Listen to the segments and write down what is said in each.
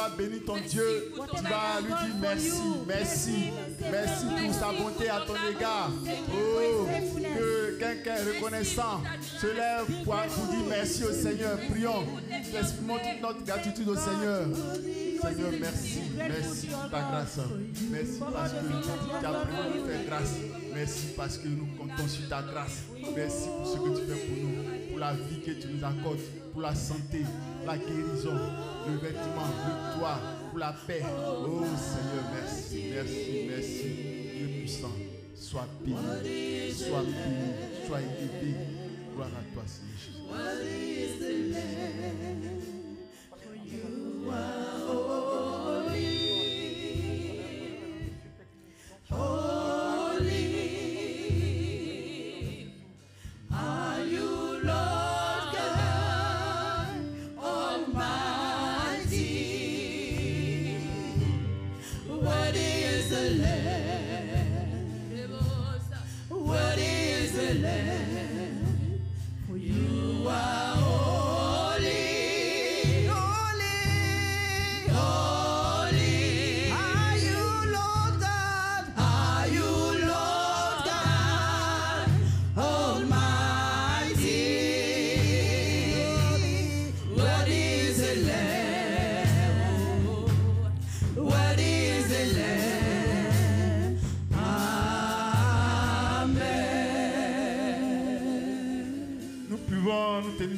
vas bénir ton Dieu, tu vas lui dire merci, merci, merci pour sa bonté à ton égard. Oh, que quelqu'un reconnaissant se lève pour dire merci au Seigneur. Prions, exprimons toute notre gratitude au Seigneur. Seigneur, merci, merci pour ta grâce. Merci parce que tu as voulu nous faire grâce. Merci parce que nous comptons sur ta grâce. Merci pour ce que tu fais pour nous, pour la vie que tu nous accordes, pour la santé, la guérison, le vêtement, le toit, pour la paix. Oh Seigneur, merci, merci, merci. Dieu puissant, sois béni, sois béni, sois élevé. Gloire à toi, Seigneur Jésus.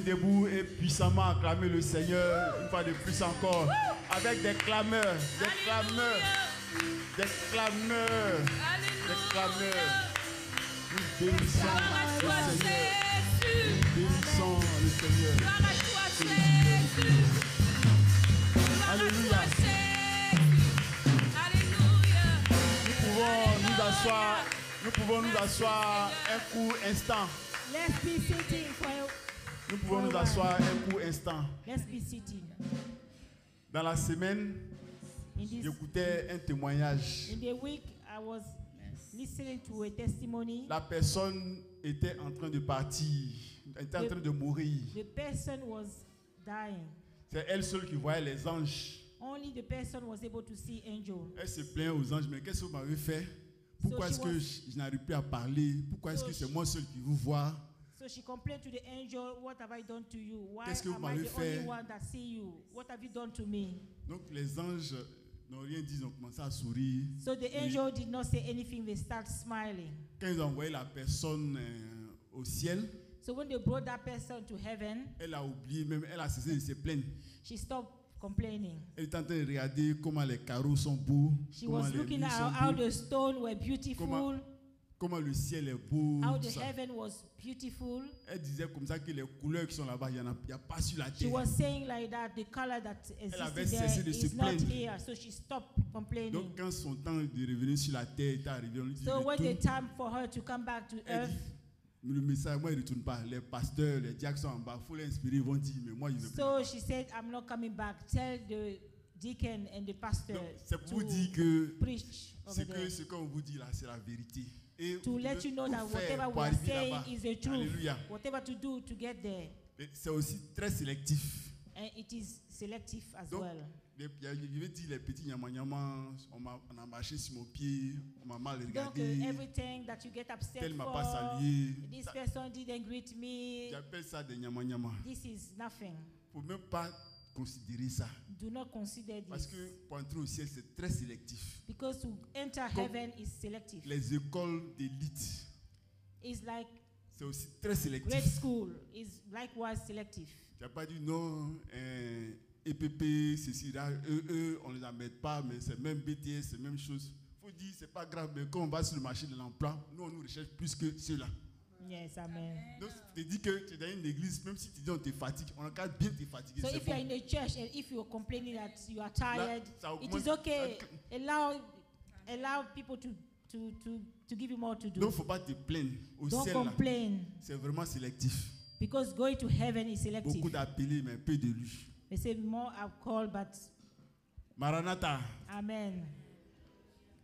Debout et puissamment acclamer le Seigneur une fois de plus encore avec des clameurs, des clameurs, des clameurs, des clameurs. Nous bénissons le Seigneur. Nous bénissons le Seigneur. Alléluia. Nous pouvons nous asseoir un court instant. Let's be sitting for Nous pouvons nous asseoir un court instant. Let's be sitting. Dans la semaine, j'écoutais un témoignage. In the week, I was listening to a testimony. La personne était en train de partir, était en train de mourir. The person was dying. C'est elle seule qui voyait les anges. Only the person was able to see angels. Elle se plaint aux anges, mais qu'est-ce que vous m'avez fait? Pourquoi est-ce que je n'arrive plus à parler? Pourquoi est-ce que c'est moi seul qui vous vois? So she complained to the angel, what have I done to you? Why Qu'est-ce que vous am I m'avez the fait? only one that see you? What have you done to me? Donc les anges n'ont rien dit, ils ont commencé à sourire. So the angel did not say anything, they start smiling. Quand ils ont envoyé la personne au ciel, so when they brought that person to heaven, elle a oublié, même elle a cessé de se plaindre. She stopped complaining. Elle était en train de regarder comment les carreaux sont beaux. She was looking at how the stones were beautiful. Comment le ciel est beau. How the heaven was beautiful. Elle disait comme ça que les couleurs qui sont là-bas, il n'y a pas sur la terre. She was saying like that the color that existed there is not here, so she stopped complaining. Donc quand son temps de revenir sur la terre est arrivé, on lui dit. So when the time for her to come back to earth. Le message, moi, il ne retourne pas. Les pasteurs, les diacres sont en bas. Il faut l'inspirer, ils vont dire, mais moi, il ne veut pas. So she said, I'm not coming back. Tell the deacon and the pastor c'est pour dire que preach ce qu'on vous dit là, c'est la vérité. Et to let you know that whatever we are saying is the truth. Alléluia. Whatever to do to get there. C'est aussi très sélectif. And it is selective as well. Je vais dire les petits nyama, on a marché sur mon pied, on m'a mal regardé. Donc, everything that you get upset tel m'a for, pas salué. This person didn't greet me. J'appelle ça des nyama. This is nothing. Faut même pas considérer ça. Do not consider this. Parce que pour entrer au ciel, c'est très sélectif. Because to enter heaven is selective. Les écoles d'élite. It's like c'est aussi très sélectif. Great school is likewise selective. Tu n'as pas dit non, EPP, ceci, là, eux, on ne les amène pas, mais c'est même BTS, c'est même chose. Il faut dire, c'est pas grave, mais quand on va sur le marché de l'emploi, nous, on nous recherche plus que ceux-là. Yes, amen. Donc, tu te dis que tu es dans une église, même si tu dis on te fatigue, on encadre bien te fatiguer. So if bon. you are in a church and if you are complaining that you are tired, là, it is okay. Allow people to give you more to do. Donc, il ne faut pas te plaindre. Au Don't ciel, complain. C'est vraiment sélectif. Because going to heaven is selective. Beaucoup d'appelés, mais peu d'élus. They say more are called, but Maranatha. Amen.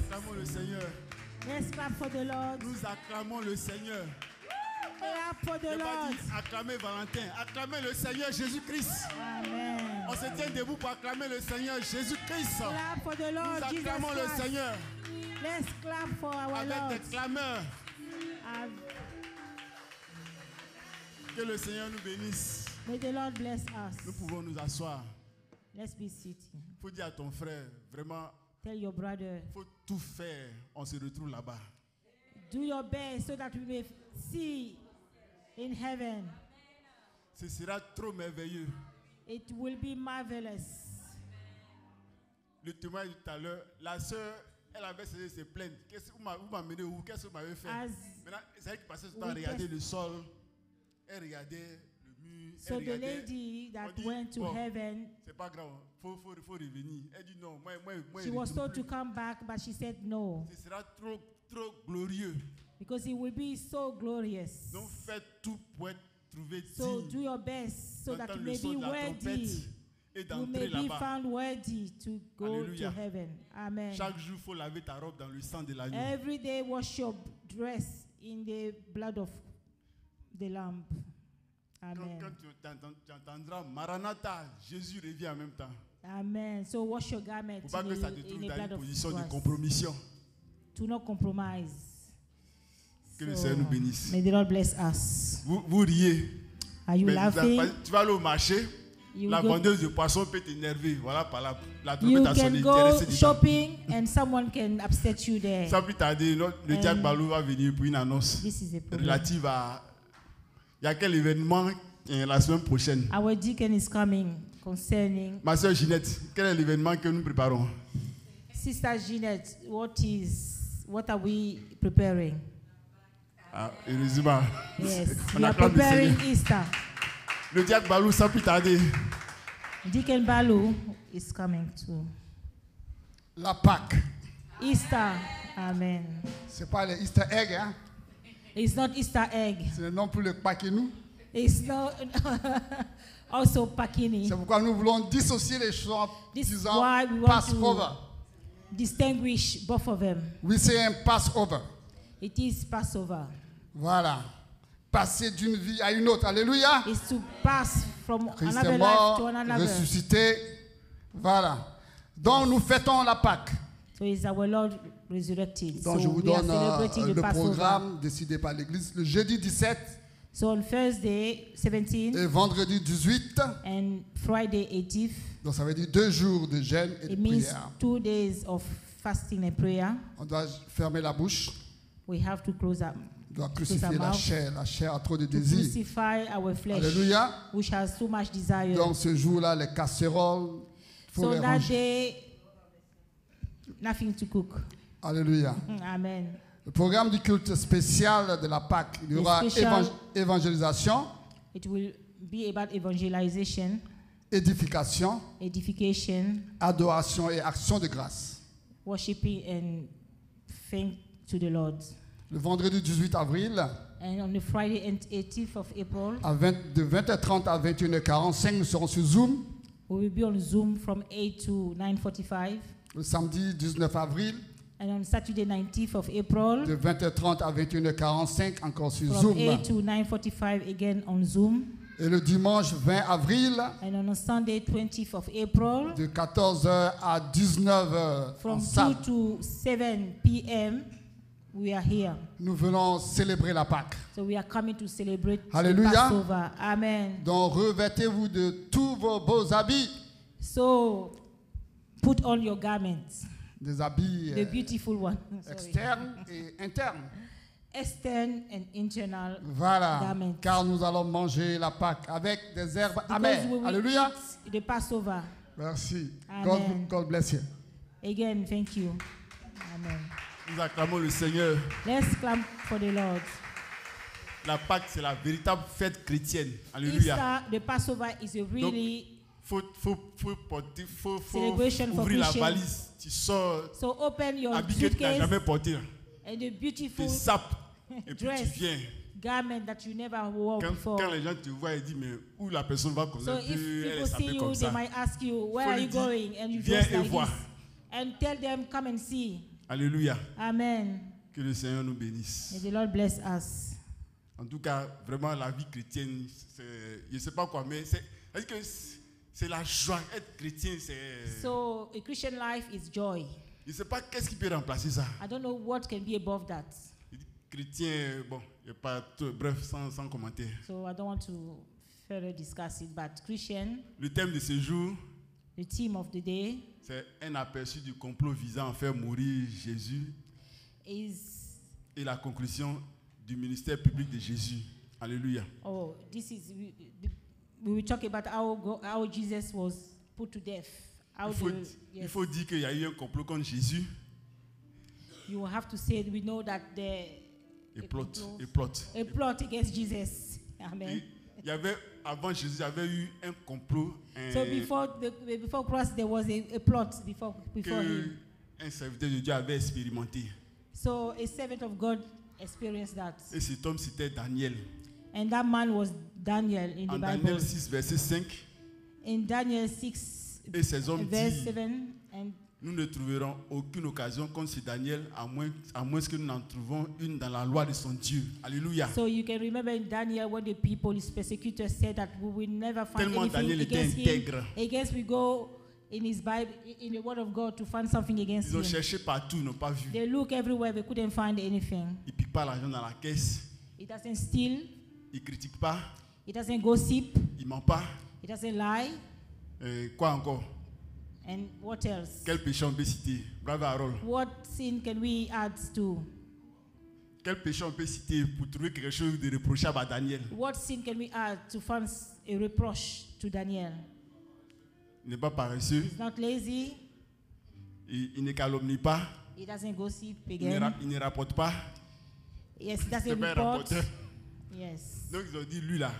acclamons le Seigneur. Let's clap for the Lord. Nous acclamons le Seigneur. Clap for the Lord. Acclamez Valentin. Acclamez le Seigneur Jésus-Christ. Amen. On se tient debout pour acclamer le Seigneur Jésus-Christ. Clap for the Lord. Nous acclamons le Seigneur. Let's clap for our avec Lord. des clameurs. Que le Seigneur nous bénisse. May the Lord bless us. Nous pouvons nous asseoir. Let's be seated. Il faut dire à ton frère, vraiment, tell your brother, il faut tout faire. On se retrouve là-bas. Do your best so that we may see in heaven. Ce sera trop merveilleux. It will be marvelous. Le témoin tout à l'heure, la sœur, elle avait cessé de se plaindre. Qu'est-ce que vous m'amenez où? Qu'est-ce que vous m'avez fait? Maintenant, c'est elle qui passait son temps à regarder le sol. Elle regardait le mur. So the lady that went to heaven, c'est pas grave, faut revenir. Elle dit non, moi she was told to come back, but she said no. Ce sera trop glorieux. Because it will be so glorious. Donc faites tout pour être trouvé digne. So do your best so that you may be worthy. You may be found worthy to go Alléluia. to heaven. Amen. Chaque jour, il faut laver ta robe dans le sang de l'agneau. Every day, wash your dress in the blood of the lamb. Amen. Quand tu entendras Maranatha, Jésus revient en même temps. Amen. So wash your garment Faut pas que ça te in trouve the dans blood une of position de Christ. compromission. Do not compromise. Que le Seigneur nous bénisse. May the Lord bless us. Vous riez. Are you laughing? Tu vas aller au marché. La vendeuse de poissons peut t'énerver. Voilà, par la trompette a sonné. You can go shopping and someone can upset you there. Ça peut tarder. Le diacre Balou va venir pour une annonce relative à. Il y a quel événement la semaine prochaine? Our deacon is coming concerning. Ma soeur Ginette, quel est l'événement que nous préparons? Sister Ginette, what are we preparing? Ah, heureusement. Yes, we are preparing Easter. Le diacre Balou, ça peut tarder. Deacon Balou is coming too. La Pâque. Easter, amen. C'est pas le Easter egg, hein? It's not Easter egg. C'est non plus le Paquenou. It's not also Pakini. C'est pourquoi nous voulons dissocier les choses. This is why we want to distinguish both of them. Oui, c'est un Passover. It is Passover. Voilà. Passer d'une vie à une autre. Alléluia. Is to pass from Christ another est mort, life to another. Ressuscité. Voilà. Donc nous fêtons la Pâque. So is our Lord resurrected. Donc so je vous we are donne celebrating le the Passover. programme décidé par l'Église le jeudi 17. So on Thursday 17 et vendredi 18. And Friday 18th. Donc ça veut dire 2 jours de jeûne et de prière. 2 days of fasting and prayer. On doit fermer la bouche. We have to close up. On doit crucifier la chair. La chair a trop de désirs. Crucify our flesh. Alléluia. Which has so much desire. Donc ce jour-là, les casseroles, faut les that ranger. day, nothing to cook. Alléluia. Amen. Le programme du culte spécial de la Pâque, il y aura évangélisation. It will be about evangelization. Édification. Edification. Adoration et action de grâce. Worshiping and thank to the Lord. Le vendredi 18 avril. And on the Friday 18th of April, de 20h30 à 21h45, nous serons sur Zoom. We will be on Zoom from 8 to 9:45. Le samedi 19 avril, And on Saturday 19th of April, de 20h30 à 21h45, encore sur from Zoom. 8 to 9:45 again on Zoom. Et le dimanche 20 avril, And on a Sunday 20th of April, de 14h à 19h, from en 2 salle, to 7 p.m. we are here. nous venons célébrer la Pâque. So we are coming to celebrate Hallelujah. Passover. Amen. Donc revêtez-vous de tous vos beaux habits, So put on your garments, des habits the beautiful one. Sorry. externes et internes. Extern and internal Voilà, garments. car nous allons manger la Pâque avec des herbes Because amères. we will Alléluia. eat the Passover. Merci. Amen. God bless you. Again, thank you. Amen. Nous acclamons le Seigneur. Let's clap for the Lord. La Pâque, c'est la véritable fête chrétienne. Alléluia. Easter, the Passover is a really Faut celebration for ouvrir la Christians. valise. Tu sors, So open your habit que tu n'as suitcase jamais porté. and the beautiful Tu sapes. Et puis tu dress, viens. garment that you never wore before. Quand les gens te voient, ils disent, mais où la personne va comme So ça? if Elle est people see sapée you, comme they ça. might ask you, where Faut are lui you dire, going? And you viens dress et like vois. this. And tell them, come and see. Alléluia. Amen. Que le Seigneur nous bénisse. May the Lord bless us. En tout cas, vraiment, la vie chrétienne, je ne sais pas quoi, mais c'est la joie. Être chrétien, c'est... So a Christian life is joy. Je ne sais pas qu'est-ce qui peut remplacer ça. I don't know what can be above that. Chrétien, bon, il n'y a pas tout, bref, sans commentaire. So I don't want to further discuss it, but Christian, Le thème de ce jour, the theme of the day c'est un aperçu du complot visant à faire mourir Jésus is, et la conclusion du ministère public de Jésus. Alléluia. oh, this is, we will talk about how Jesus was put to death. How Il faut dire qu'il y a eu un complot contre Jésus. You will have to say, we know that Et plot. a plot against Jesus. Amen. Il y avait, avant Jésus, il y avait eu un complot. So before Christ, there was a plot before him. Un serviteur de Dieu avait expérimenté. So a servant of God experienced that. Et cet homme, c'était Daniel. And that man was Daniel in the En Bible. Daniel 6, verset 5. In Daniel 6, Et ces hommes verse disent, 7, and nous ne trouverons aucune occasion contre ce Daniel, à moins que nous n'en trouvons une dans la loi de son Dieu. Alléluia. so you can remember in Daniel when the people, his persecutors, said that we will never find Tellement anything Daniel était against him. intègre. Against we go in his Bible, in the Word of God, to find something against Ils ont him. cherché partout, ils n'ont pas vu. They look everywhere, they couldn't find anything. Ils ne piquent pas l'argent dans la caisse. It doesn't steal, Ils ne critiquent pas. it doesn't gossip, Ils ne mentent pas. it doesn't lie. Quoi encore? And what else? Quel péché on peut citer? Bravo Harold. What sin can we add to? Quel péché on peut citer pour trouver quelque chose de reprochable à Daniel? What sin can we add to find a reproach to Daniel? Il n'est pas paresseux. He's not lazy. Il ne calomnie pas. He doesn't gossip Il again. ne rapporte pas. Yes, he C'est doesn't pas un report. rapporteur. Yes. Donc ils ont dit, lui là,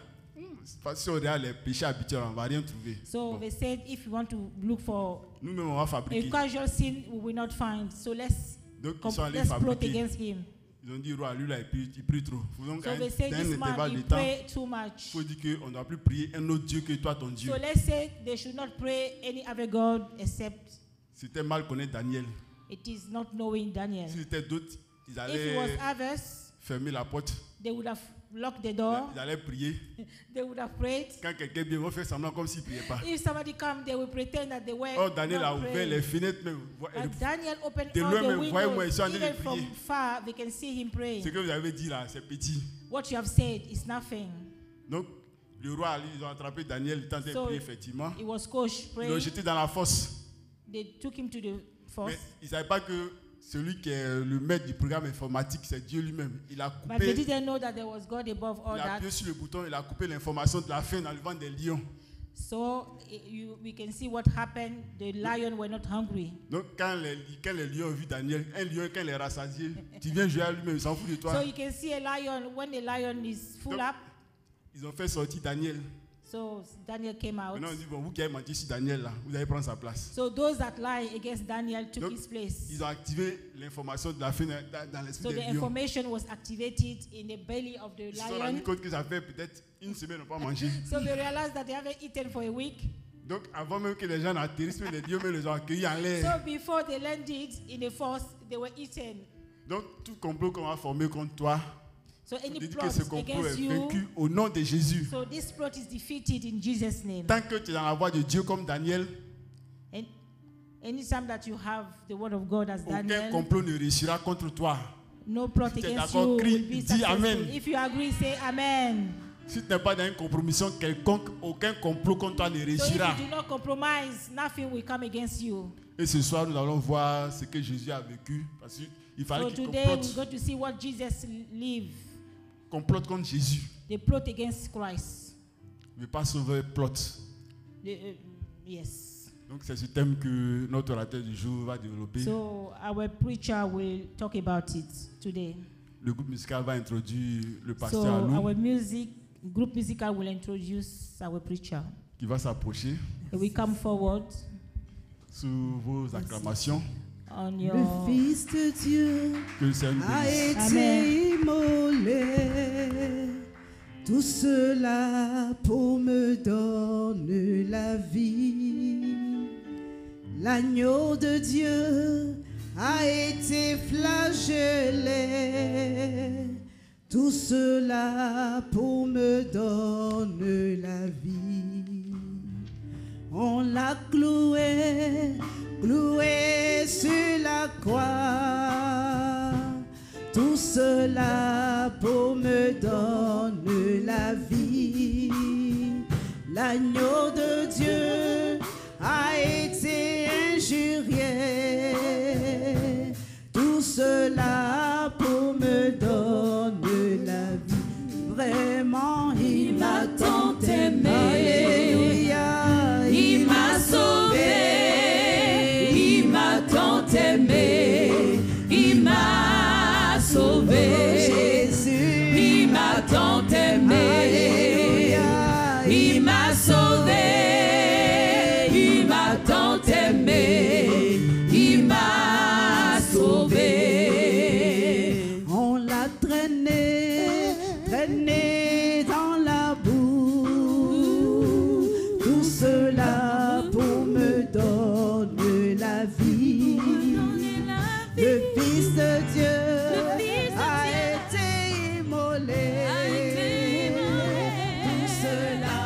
si on regarde les péchés habituels, on ne va rien trouver. So Bon. they said, if you want to look for Nous-mêmes, on va a fabriquer. casual sin, we will not find. So let's Donc ils sont allés let's plot fabriquer. against him. Ils ont dit, roi, lui là, il prie trop. Donc, So dans they say un this intervalle man, de he temps, pray too il much. faut dire qu'on ne doit plus prier un autre Dieu que toi, ton Dieu. So let's say they should not pray any other God except C'était mal connaître Daniel. it is not knowing Daniel. Si c'était d'autres, ils If it allaient was others, fermer la porte. they would have locked the door. Ils allaient prier. They would have prayed. Quand quelqu'un vient, ils vont faire semblant comme s'ils ne priaient pas. If somebody come, they will pretend that they were Oh, Daniel a not ouvert praying. les fenêtres même. But Daniel opened De all loin the même, voyez-moi, windows. ils sont en train de Even from prier. far, they can see him praying. Ce que vous avez dit là, c'est petit. What you have said is nothing. Donc, le roi Ali, ils ont attrapé Daniel, il tentait de So, prier effectivement. It was Kosh Ils l'ont praying. jeté dans la fosse. They took him to the Mais force. ils ne savaient pas que celui qui est le maître du programme informatique, c'est Dieu lui-même. Il a But they coupé, didn't know that there was God above all il a that. appuyé sur le bouton, il a coupé l'information de la fin dans le ventre des lions. So we can see what happened. The lion were not hungry. Donc, quand les lions ont vu Daniel, un lion, quand il est rassasié, tu viens jouer à lui-même, il s'en fout de toi. So you can see a lion, when the lion is full Donc, up, Ils ont fait sortir Daniel. So Daniel came out. Maintenant on dit bon, vous qui avez menti sur Daniel là, vous allez prendre sa place. So those that lie against Daniel took his place. Ils ont activé l'information de la fin dans l'esprit So des the lions. information was activated in the belly of the Ils se sont rendus lion. compte que ça fait peut-être une semaine n'ont pas mangé. So they realized that they haven't eaten for a week. Donc avant même que les gens n'atterrissent, les lions même les ont accueillis en So l'air. before they landed in the force, they were eaten. Donc tout complot qu'on va former contre toi, So any dit que plot ce complot est against you, vaincu au nom de Jésus. so this plot is defeated in Jesus' name. Tant que tu es dans la voie de Dieu comme Daniel, And anytime that you have the word of God as aucun Daniel, complot ne réussira contre toi. no plot Si tu es against d'accord, you crie, will be dis successful. Amen. If you agree, say Amen. Si tu n'es pas dans une compromission quelconque, aucun complot contre toi ne So if réussira. you do not compromise, nothing will come against you. Et ce soir, nous allons voir ce que Jésus a vécu. Parce qu'il fallait So qu'il today we're complote, going to see what Jesus lived. complote contre Jésus. They plot against Christ. Mais pas sauveur plot. Yes. Donc c'est ce thème que notre orateur du jour va développer. So our preacher will talk about it today. Le groupe musical va introduire le So pasteur à nous, our group musical will introduce our preacher. qui va s'approcher He will come forward sous vos acclamations. on Le your. Fils de Dieu Que le Seigneur nous a bénisse. été immolé. Tout cela pour me donner la vie. L'agneau de Dieu a été flagellé. Tout cela pour me donner la vie. On l'a cloué, cloué sur la croix. Tout cela pour me donner la vie. L'agneau de Dieu a été injurié. Tout cela pour me donner la vie. Vraiment, il m'a tant aimé. Alléluia. Il m'a sauvé. Il m'a tant aimé. Il m'a sauvé. Jésus. Il m'a tant aimé. Alléluia. Il m'a sauvé. Il m'a tant aimé. Il m'a sauvé. On l'a traîné, traîné dans la boue. Tout cela pour me donner la vie. Le Fils de Dieu a été immolé. Tout cela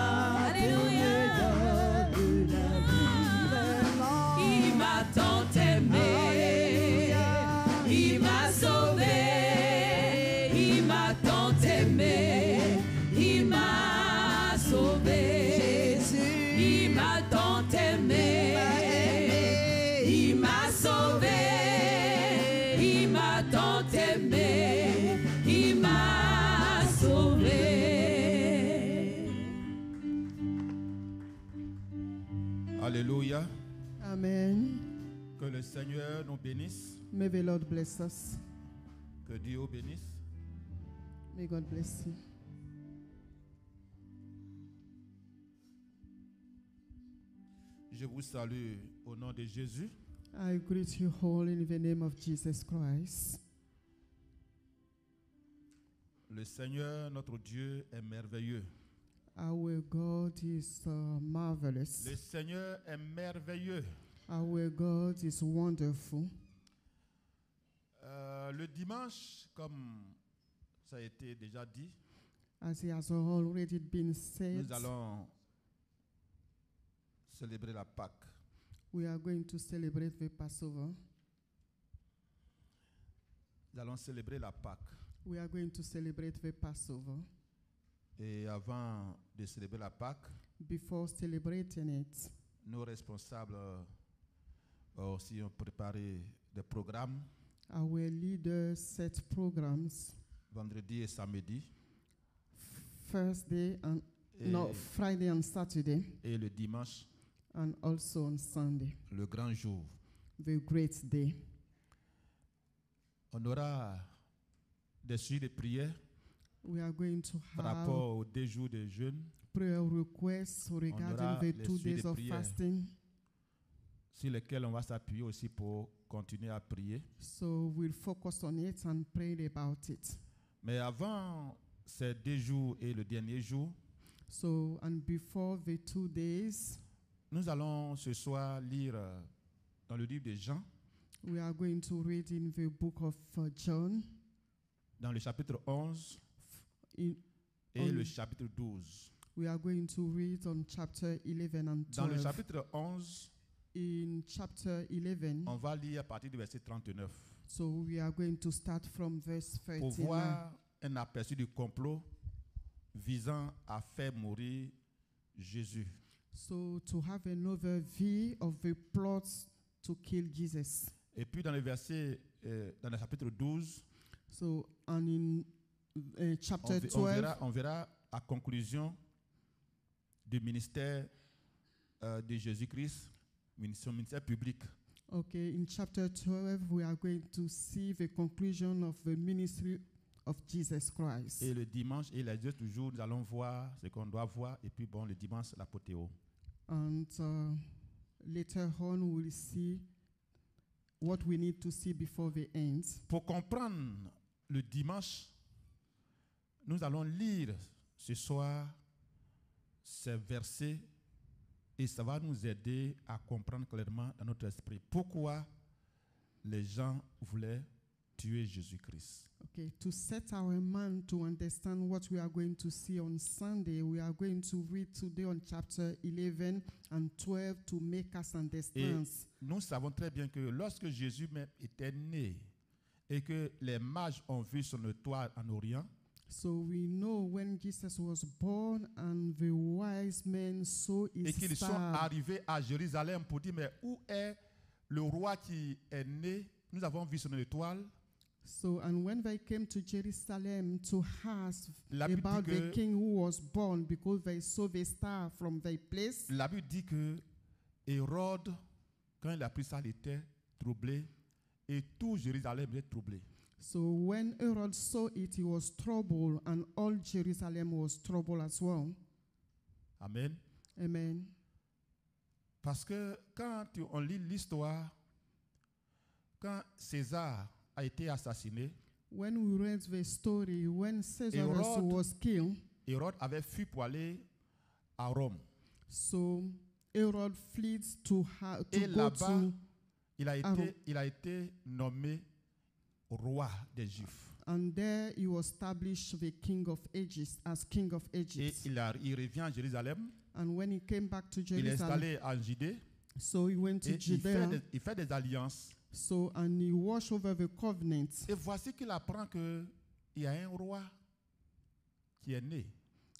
pour me donner la vie. Vraiment, il m'a tant aimé. Il m'a sauvé. Il m'a tant aimé. Il m'a sauvé. Jésus. Il m'a tant aimé. Il m'a sauvé. Il m'a tant aimé. Il m'a sauvé. Alléluia. Amen. Que le Seigneur nous bénisse. May the Lord bless us. Que Dieu vous bénisse. May God bless you. Je vous salue au nom de Jésus. I greet you all in the name of Jesus Christ. Le Seigneur, notre Dieu, est merveilleux. Our God is marvelous. Le Seigneur est merveilleux. Our God is wonderful. Le dimanche, comme ça a été déjà dit, As it has already been said, nous allons célébrer la Pâque. we are going to celebrate the Passover. Nous allons célébrer la Pâque. We are going to celebrate the Passover. Et avant de célébrer la Pâque, Before celebrating it, nos responsables aussi ont préparé des programmes our leaders set programs vendredi et samedi. Thursday and Friday and Saturday, Et le dimanche, and also on Sunday, le grand jour. the great day. On aura des sujets de prière We are going to par have rapport aux 2 jours de jeûne. prayer requests regarding the 2 days of fasting. Sur lesquels on va s'appuyer aussi pour continuer à prier. So we'll focus on it and pray about it. Mais avant ces 2 jours et le dernier jour, So, and before the 2 days, nous allons ce soir lire dans le livre de Jean, we are going to read in the book of John, dans le chapitre 11 in, et le chapitre 12. we are going to read on chapter 11 and 12. Dans le chapitre 11, In chapter 11, on va lire à partir du verset 39 so we are going to start from verse pour 39. voir un aperçu du complot visant à faire mourir Jésus. So to have an overview of the plots to kill Jesus. Et puis dans le verset, dans le chapitre 12, So, and in chapter on 12, on verra à conclusion du ministère de Jésus-Christ, son ministère public. okay, in chapter 12, we are going to see the conclusion of the ministry of Jesus Christ. Et le dimanche et les autres jours, nous allons voir ce qu'on doit voir. Et puis bon, le dimanche, l'apothéose. And later on, we'll see what we need to see before the end. Pour comprendre le dimanche, nous allons lire ce soir ces versets et ça va nous aider à comprendre clairement dans notre esprit pourquoi les gens voulaient tuer Jésus-Christ. Okay, to set our mind to understand what we are going to see on Sunday, we are going to read today on chapter 11 and 12 to make us Et understand. nous savons très bien que lorsque Jésus même était né et que les mages ont vu son étoile en Orient, So we know when Jesus was born and the wise men saw et his qu'ils sont star. arrivés à Jérusalem pour dire, mais où est le roi qui est né? Nous avons vu son étoile. So, and when they came to Jerusalem to ask La Bible about dit the que- king who was born, because they saw the star from their place, La Bible dit que Hérode, quand il a pris ça, il était troublé et tout Jérusalem était troublé. so when Herod saw it, he was troubled, and all Jerusalem was troubled as well. Amen. Amen. Parce que quand on lit l'histoire, quand César a été assassiné, When we read the story, when Caesar Herod- was killed, Hérode avait fui pour aller à Rome. so Herod fled to Et go là-bas, to, il a été nommé roi des Juifs. and there he was established the king of Egypt as king of Et Egypt. il revient à Jérusalem, And when he came back to il est Jerusalem, installé en Judée so he went to et Judea. il fait des alliances. So, and he watched over the covenant. Et voici qu'il apprend qu'il y a un roi qui est né.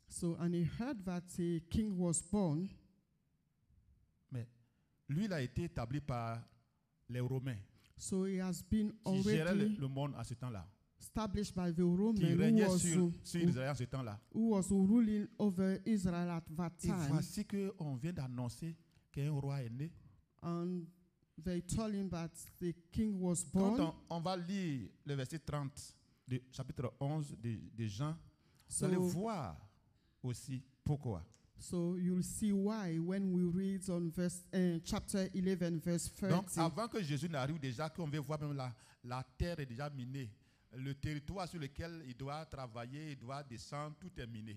So, and he heard that a king was born. Mais lui, il a été établi par les Romains So he has been qui géraient already le monde en ce temps-là, established by the qui Roman régnaient sur Israël en ce temps-là. who was ruling over Israel at that Et time. voici qu'on vient d'annoncer qu'un roi est né. And they told him that the king was Quand born. on va lire le verset 30 du chapitre 11 de Jean, vous So- allez voir aussi pourquoi. So you'll see why when we read on chapter 11, verse 30. Donc, avant que Jésus n'arrive déjà, qu'on veut voir même la terre est déjà minée. Le territoire sur lequel il doit travailler, il doit descendre, tout est miné.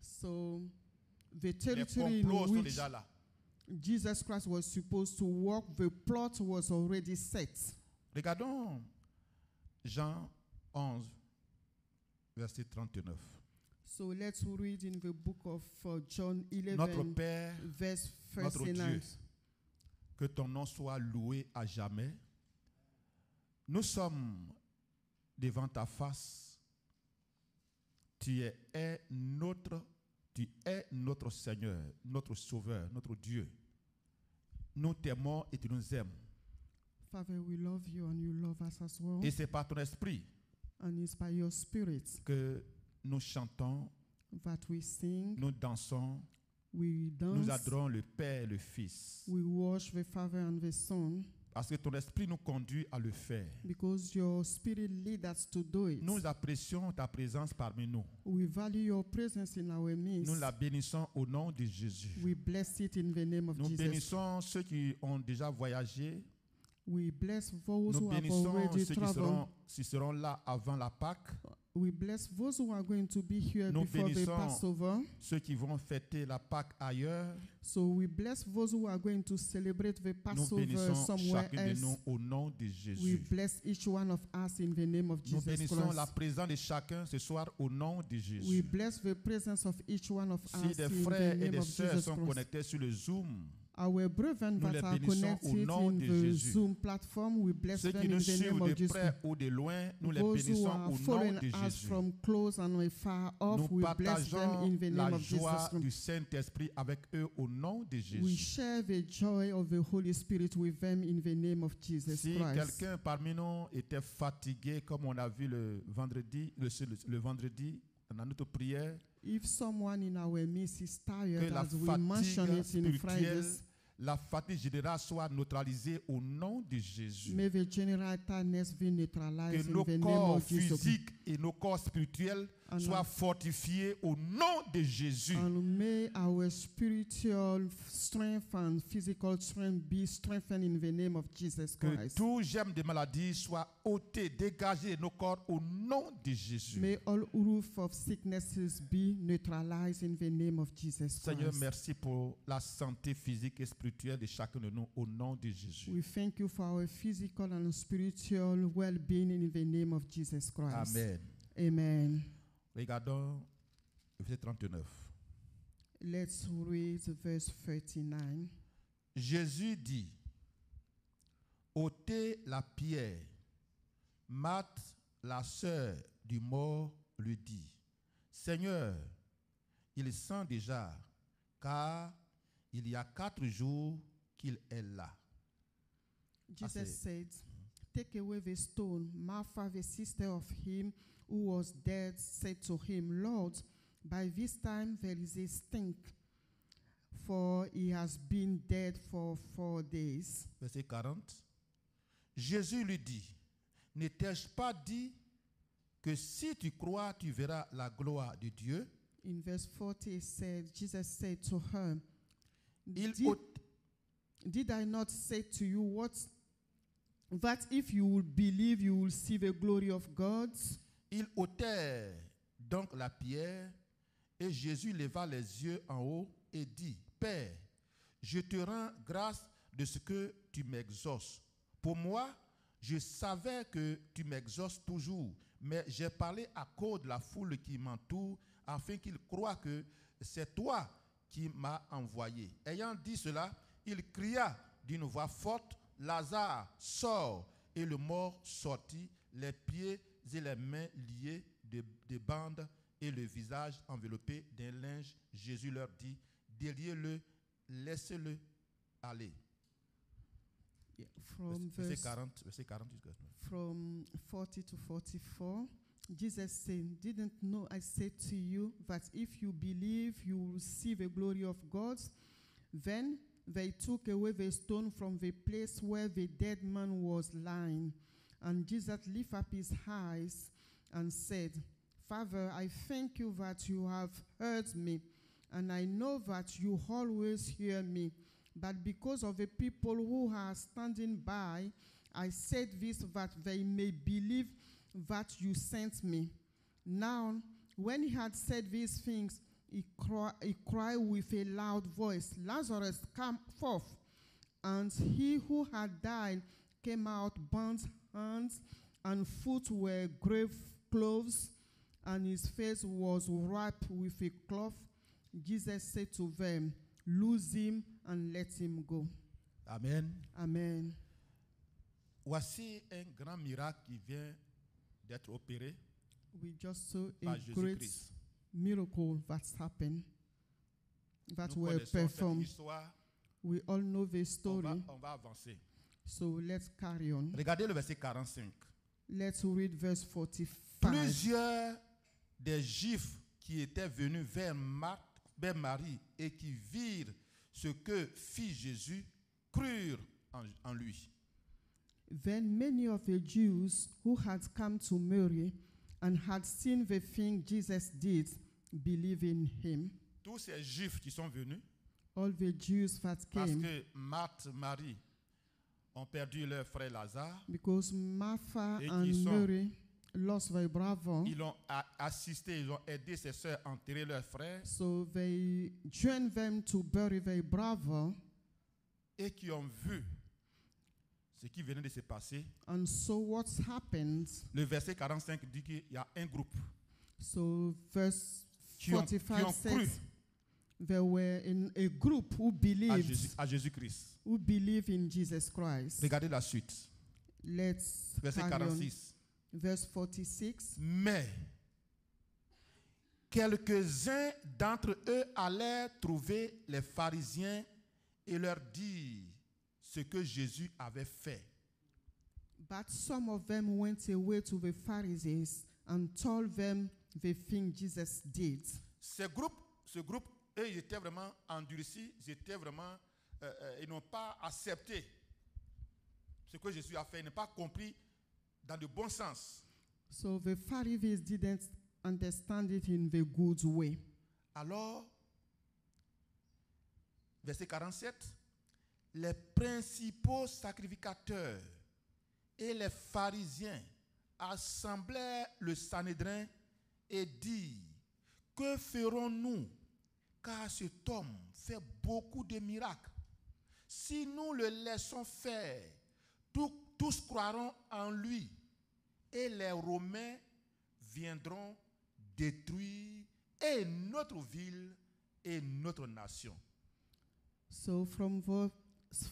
So the Les territory in complots sont which déjà là. Jesus Christ was supposed to walk, the plot was already set. Regardons Jean 11, verset 39. So let's read in the book of John Notre 11, Père, verse notre Dieu, 39. que ton nom soit loué à jamais. Nous sommes devant ta face. Tu es notre Seigneur, notre Sauveur, notre Dieu. Nous t'aimons et tu nous aimes. Father, we love you and you love us as well. Et c'est par ton esprit And it's by your spirit que nous chantons, that we sing, nous dansons, we nous dance, adorons le Père et le Fils. we worship the Father and the Son. Parce que ton esprit nous conduit à le faire. Because your spirit leads us to do it. Nous apprécions ta présence parmi nous. We value your presence in our midst. Nous la bénissons au nom de Jésus. We bless it in the name of Nous Jesus. bénissons ceux qui ont déjà voyagé. We bless those Nous who have bénissons already ceux traveled. qui seront là avant la Pâque. We bless those who are going to be here Nous before the bénissons Passover. ceux qui vont fêter la Pâque ailleurs. So we bless those who are going to celebrate the Nous Passover bénissons somewhere chacun de else. nous au nom de We Jésus. bless each one of us in the name of Nous Jesus bénissons la Christ. présence de chacun ce soir au nom de We Jésus. bless the presence of each one of Si us des in frères the et name des of sœurs Jesus sont Christ. connectés sur le Zoom, Our brethren Nous les that are bénissons au connected nom in de the Jésus. Zoom platform, we bless ceux them qui in nous the suivent name of de Jesus. près ou de loin, nous les Those who bénissons are au nom following de us Jésus. from close and far off, Nous we bless them partageons in the la name of Jesus joie Christ. du Saint-Esprit avec eux au nom de We Jésus. share the joy of the Holy Spirit with them in the name of Jesus Si Christ. quelqu'un parmi nous était fatigué, comme on a vu le vendredi, dans notre prière, If someone in our midst is que tired, la as we mentioned fatigue it in spirituelle, Fridays, la fatigue générale soit neutralisée au nom de Jésus. may the general tiredness be neutralized Que in nos the name corps of Jesus. physiques et nos corps spirituels And soient fortifiés au nom de Jésus. And may our spiritual strength and physical strength be strengthened in the name of Jesus Que Christ. tout germe de maladie soit ôté, dégagé de nos corps au nom de Jésus. May all roof of sicknesses be neutralized in the name of Jesus Seigneur, Christ. merci pour la santé physique et spirituelle de chacun de nous au nom de Jésus. We thank you for our physical and spiritual well-being in the name of Jesus Christ. Amen. Amen. Regardons le verset 39. Let's read verse 39. Jésus dit, ôtez la pierre. Marthe, la sœur du mort, lui dit, Seigneur, il sent déjà, car il y a 4 jours qu'il est là. Jesus said, take away the stone. Martha, the sister of him who was dead, said to him, Lord, by this time there is a stink, for he has been dead for 4 days. Verset 40. Jésus lui dit, ne t'ai-je pas dit que si tu crois, tu verras la gloire de Dieu? In verse 40, it said, Jesus said to her, Did I not say to you that if you will believe, you will see the glory of God? Ils ôtèrent donc la pierre, et Jésus leva les yeux en haut et dit, Père, je te rends grâce de ce que tu m'exauces. Pour moi, je savais que tu m'exauces toujours, mais j'ai parlé à cause de la foule qui m'entoure, afin qu'ils croient que c'est toi qui m'as envoyé. Ayant dit cela, il cria d'une voix forte, Lazare, sors. Et le mort sortit, les pieds et les mains liés de bandes et le visage enveloppé d'un linge. Jésus leur dit, déliez-le, laissez-le aller. Yeah, from Verset 40 jusqu'à from 40 to 44, Jesus said, didn't know I said to you that if you believe, you will see the glory of God? Then they took away the stone from the place where the dead man was lying. And Jesus lifted up his eyes and said, Father, I thank you that you have heard me, and I know that you always hear me. But because of the people who are standing by, I said this that they may believe that you sent me. Now, when he had said these things, he cried with a loud voice, Lazarus, come forth. And he who had died came out, bound hands and feet were grave clothes, and his face was wrapped with a cloth. Jesus said to them, loose him and let him go. Amen. Amen. Voici un grand miracle qui vient d'être opéré We just saw par a great Jésus-Christ. miracle that's happened, that Nous were connaissons cette performed. histoire. We all know the On story, va avancer. so let's carry on. Regardez le verset 45. Let's read verse 45. Plusieurs des Juifs qui étaient venus vers Marie et qui virent ce que fit Jésus crurent en lui. Then many of the Jews who had come to Mary and had seen the thing Jesus did believed in him. Tous ces Juifs qui sont venus, all the Jews that parce came, que Marthe, Marie ont perdu leur frère Lazare, because Martha et and Mary lost their brother, ils ont assisté, ils ont aidé ses sœurs à enterrer leur frère, so they joined them to bury their brother, et qui ont vu ce qui venait de se passer. and so what happened? Le verset 45 dit qu'il y a un groupe So verse qui ont 45 cru says there were in a group who believed, à Jésus-Christ. who believe in Jesus Christ. Regardez la suite. Let's Verset carry on. 46. Verse 46. Mais quelques-uns d'entre eux allèrent trouver les pharisiens et leur dire ce que Jésus avait fait. But some of them went away to the Pharisees and told them the thing Jesus did. Ce groupe, eux, ils étaient vraiment endurcis, ils n'ont pas accepté ce que Jésus a fait, ils n'ont pas compris dans le bon sens. So the Pharisees didn't understand it in the good way. Alors, verset 47, les principaux sacrificateurs et les pharisiens assemblèrent le Sanhédrin et dirent: que ferons-nous, car cet homme fait beaucoup de miracles. Si nous le laissons faire, tous croiront en lui, et les Romains viendront détruire et notre ville et notre nation. So from verse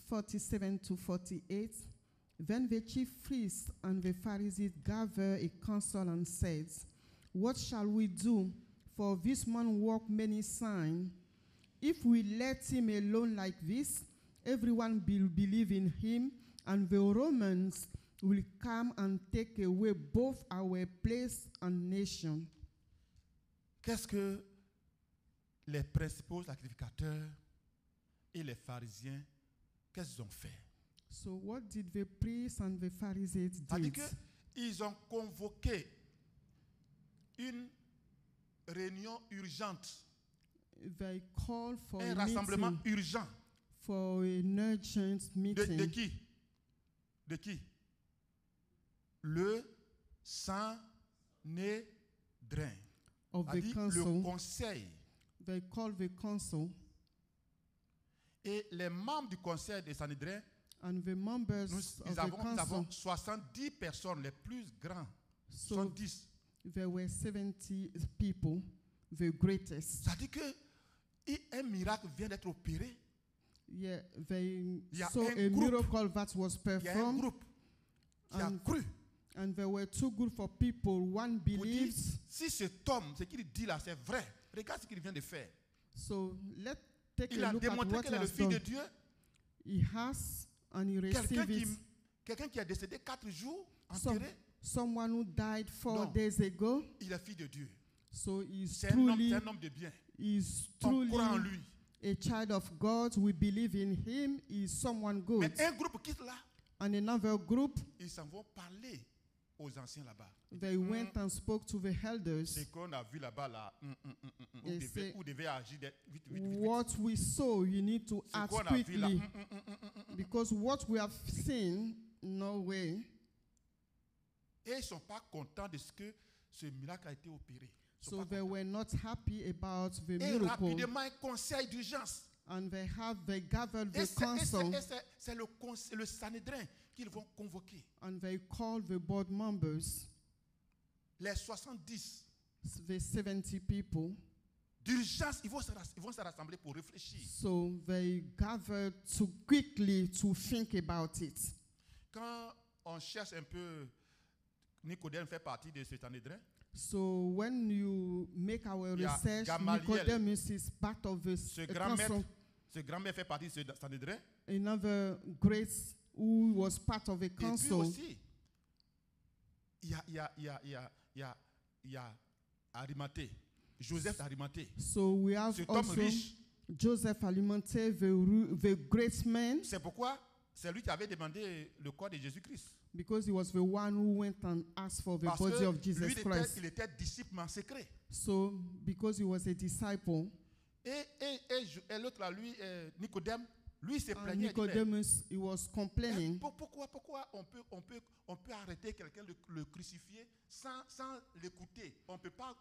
47 to 48, then the chief priests and the Pharisees gathered a council and said, what shall we do? For this man worked many signs. If we let him alone like this, everyone will believe in him, and the Romans will come and take away both our place and nation. Qu'est-ce que les principaux sacrificateurs et les pharisiens, qu'est-ce qu'ils ont fait? So what did the priests and the Pharisees do? C'est-à-dire qu'ils ont convoqué une réunion urgente, They called for un a rassemblement meeting, urgent. for an urgent meeting. De qui? De qui? Le Sanhédrin. Of the C'est-à-dire council. le conseil. They called the council, Et les membres du conseil de Sanhédrin, and the members nous of the avons council, 70 personnes, les plus grands. so 70. there were 70 people, the greatest. C'est-à-dire qu'un miracle vient d'être opéré. Yeah, they Il y a saw un a groupe. miracle that was Il y a un performed, groupe qui a And cru. and there were two groups of people. One Pour dire, believed. si cet homme, ce qu'il dit là, c'est vrai, regarde ce qu'il vient de faire. So let's take Il a a look at démontré what qu'il he est le has Fils de done. Dieu. He has, and he received Quelqu'un qui a décédé 4 jours, Some- enterré, someone who died 4 Non. days ago. il est Fils de Dieu. So he's C'est un truly, homme de bien. he's On truly croit en lui. a child of God. We believe in him. He's someone good. Mais un groupe quitte là, And another group, ils s'en vont parler aux anciens là-bas. they went and spoke to the elders. Ce qu'on a vu là-bas, là, Et c'est- vous devez agir vite, vite. What we saw, you need to Ce act qu'on a vu là, quickly. Because what we have seen, no way. Et ils ne sont pas contents de ce que ce miracle a été opéré. Ils sont So pas they contents. were not happy about the Et miracle. rapidement, un conseil d'urgence. And they gathered Et the council c'est le Sanhédrin qu'ils vont convoquer. and they called the board members, Les 70 the 70 people. d'urgence, ils vont se rassembler pour réfléchir. So they gathered to quickly to think about it. Quand on cherche un peu, Nicodème fait partie de ce Sanhédrin. So when you make our Il y a research, Gamaliel. Nicodemus is part of the Ce council. grand-mère fait partie de ce Sanhédrin. Another great who was part of the Et puis council. aussi, il y a Arimathée, Joseph d'Arimathée. So we have Cet homme also riche. Joseph Alimente, the great man. C'est pourquoi c'est lui qui avait demandé le corps de Jésus-Christ. Because he was the one who went and asked for the Parce body que of Jesus lui, Christ. il était disciple en secret. So, because he was a disciple, Et l'autre là, lui, Nicodème, lui se and plaignait. Nicodemus, he was complaining. Pourquoi on peut arrêter quelqu'un, le crucifier sans l'écouter? On ne peut pas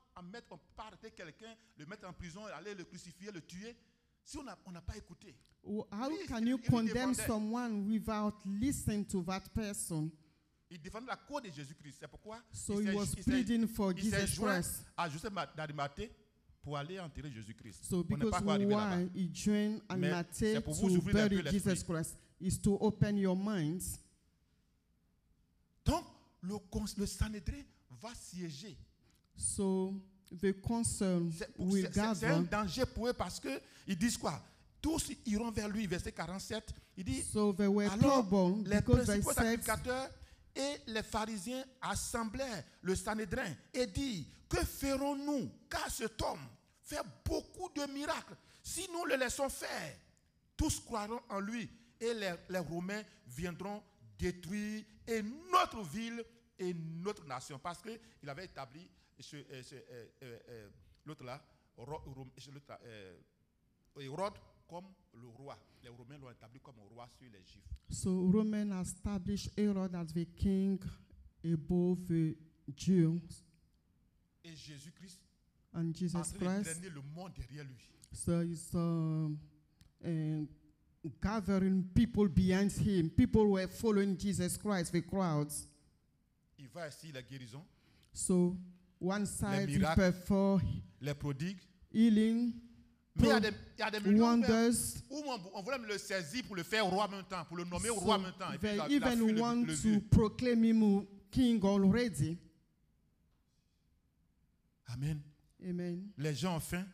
arrêter quelqu'un, le mettre en prison, aller le crucifier, le tuer, si on n'a pas écouté. How can you condemn someone without listening to that person? Il défendait la cause de Jésus-Christ. C'est pourquoi So he was pleading for Jesus Christ. À Joseph d'Arimathée pour aller enterrer Jésus-Christ. So because why he joined Arimathea to bury Jesus Christ is to open your minds. Donc, le Sanhédrin va siéger. So the concern will gather. C'est un danger pour eux parce qu'ils disent quoi? Tous iront vers lui, verset 47. Il dit, so they were alors troubled les because principaux they said, sacrificateurs et les pharisiens assemblèrent le Sanhédrin et dirent, que ferons-nous? Car cet homme fait beaucoup de miracles. Si nous le laissons faire, tous croiront en lui et les Romains viendront détruire et notre ville et notre nation. Parce qu'il avait établi l'autre là, Hérode comme le roi. Les Romains l'ont établi comme roi sur les Juifs. So Roman established Herod as the king above the Jews. Et Jésus-Christ and Jesus en train de Christ. traîner le monde derrière lui. So he's gathering people behind him. People were following Jesus Christ, the crowds. Il va ici la guérison, So one side he miracles, performed les prodigues. healing, Mais il y a des millions wonders. où on voulait me le saisir pour le faire roi en même temps, pour le nommer roi en même temps. Et puis They il a even fui want le to vieux. proclaim him king already. Amen. Amen. Les gens ont faim.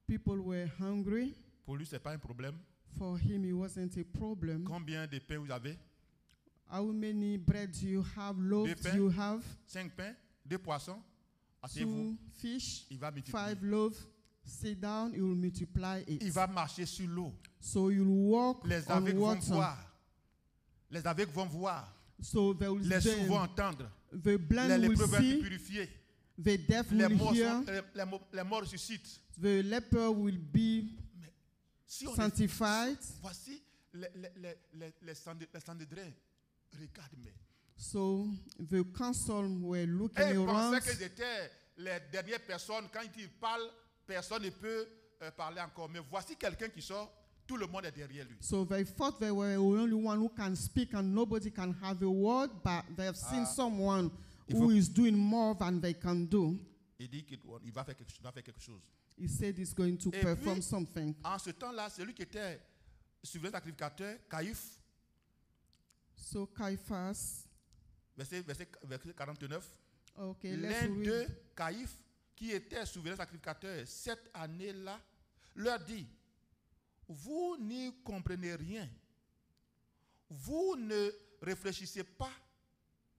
People were hungry. Pour lui, ce n'est pas un problème. For him, it wasn't a problem. Combien de pains vous avez? How many breads you have, loaves pains. you have? 5 pains, 2 poissons. Asseyez-vous. 2 fish, Il va multiplier. 5 loaves. Sit down, you will multiply it. Il va marcher sur l'eau. So you'll walk Les on aveugles vont water. voir. Les aveugles vont voir. So they will Les sourds vont then, entendre. the blind Les will lépreux vont être see, purifiés. the deaf Les will morts, hear, les morts ressuscitent. the leper will be Si on sanctified. voici les Sanhédrins. Regarde, mais. So the council were looking Et ils around. pensaient qu'ils étaient les dernières personnes. Quand ils parlent, personne ne peut parler encore. Mais voici quelqu'un qui sort, tout le monde est derrière lui. So they thought they were the only one who can speak and nobody can have a word, but they have seen someone who is doing more than they can do. Il dit qu'il va faire quelque chose. He said he's going to Et perform puis, something. En ce temps-là, celui qui était souverain sacrificateur, Caïphe, So Caiaphas, verset 49, okay, let's l'un read. d'eux, Caïphe, qui était souverain sacrificateur cette année-là, leur dit, vous n'y comprenez rien. Vous ne réfléchissez pas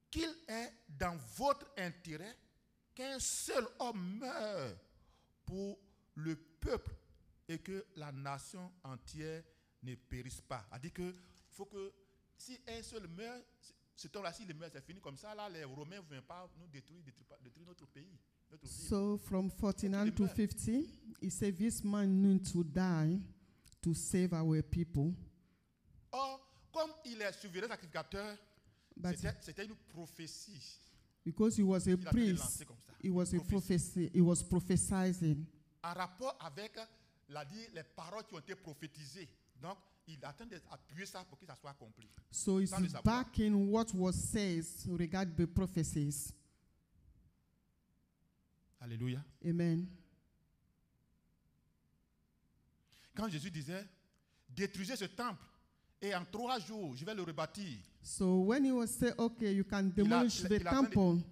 qu'il est dans votre intérêt qu'un seul homme meure pour le peuple et que la nation entière ne périsse pas. A dit que faut que si un seul meurt, ce homme-là, s'il meurt, c'est fini comme ça. Là, les Romains ne viennent pas nous détruire notre pays, notre ville. So from 49 to 50, he said this man need to die to save our people. Or, comme il est souverain sacrificateur, But c'était une prophétie. because he was a Il a pu le priest, lancer comme ça. he was a Prophétie. prophecy. He was prophesizing. En rapport avec les paroles qui ont été prophétisées. Donc, il attend d'appuyer ça pour que ça soit accompli. So he's Sans le savoir. backing what was said regarding the prophecies. Alléluia. Amen. Quand Jésus disait, détruisez ce temple et en 3 jours, je vais le rebâtir. So when he was saying, okay, you can demolish the il a en train de- temple,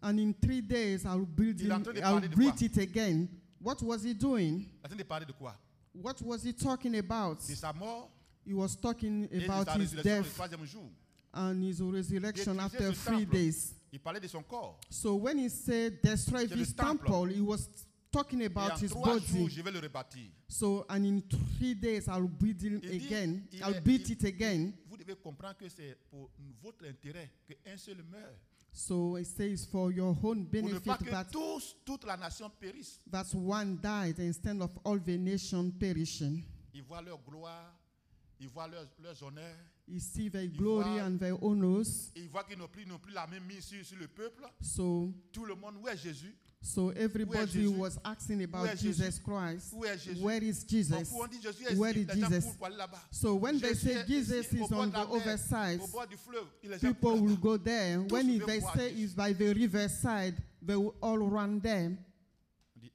and in 3 days I'll build Il est en train de I'll parler de build quoi? it again. What was he doing? Il est en train de parler de quoi? What was he talking about? De sa mort He was talking et de about sa his résurrection le death 3e jour. and his resurrection Détruisez after ce 3 temple. days. Il parlait de son corps. So when he said destroy C'est le this temple. temple, he was talking Et about en his 3 jours, body. je vais le rebâtir. So and in 3 days I'll build it Il dit, again. il I'll est- build il- it again. devez comprendre que c'est pour votre intérêt qu'un seul meurt. So it says for your own Pour ne pas benefit que toute la nation périsse. that one died instead of all the nation perishing. Ils voient leur gloire, ils voient leurs honneurs. You see their glory and their honors. Ils voient qu'ils n'ont plus la même mise sur le peuple. So Tout le monde, où est Jésus? everybody was asking about Jesus Christ. Where is Jesus? On dit Jésus est Where ici, is les gens Jesus? courent pour aller là-bas. So when they Jésus say est Jesus ici, au is bord on de the la mer, other side, au bord du fleuve, les gens people courent will là-bas. go there. Tous When veulent they voir say Jésus. it's by the riverside, they will all run there. On dit,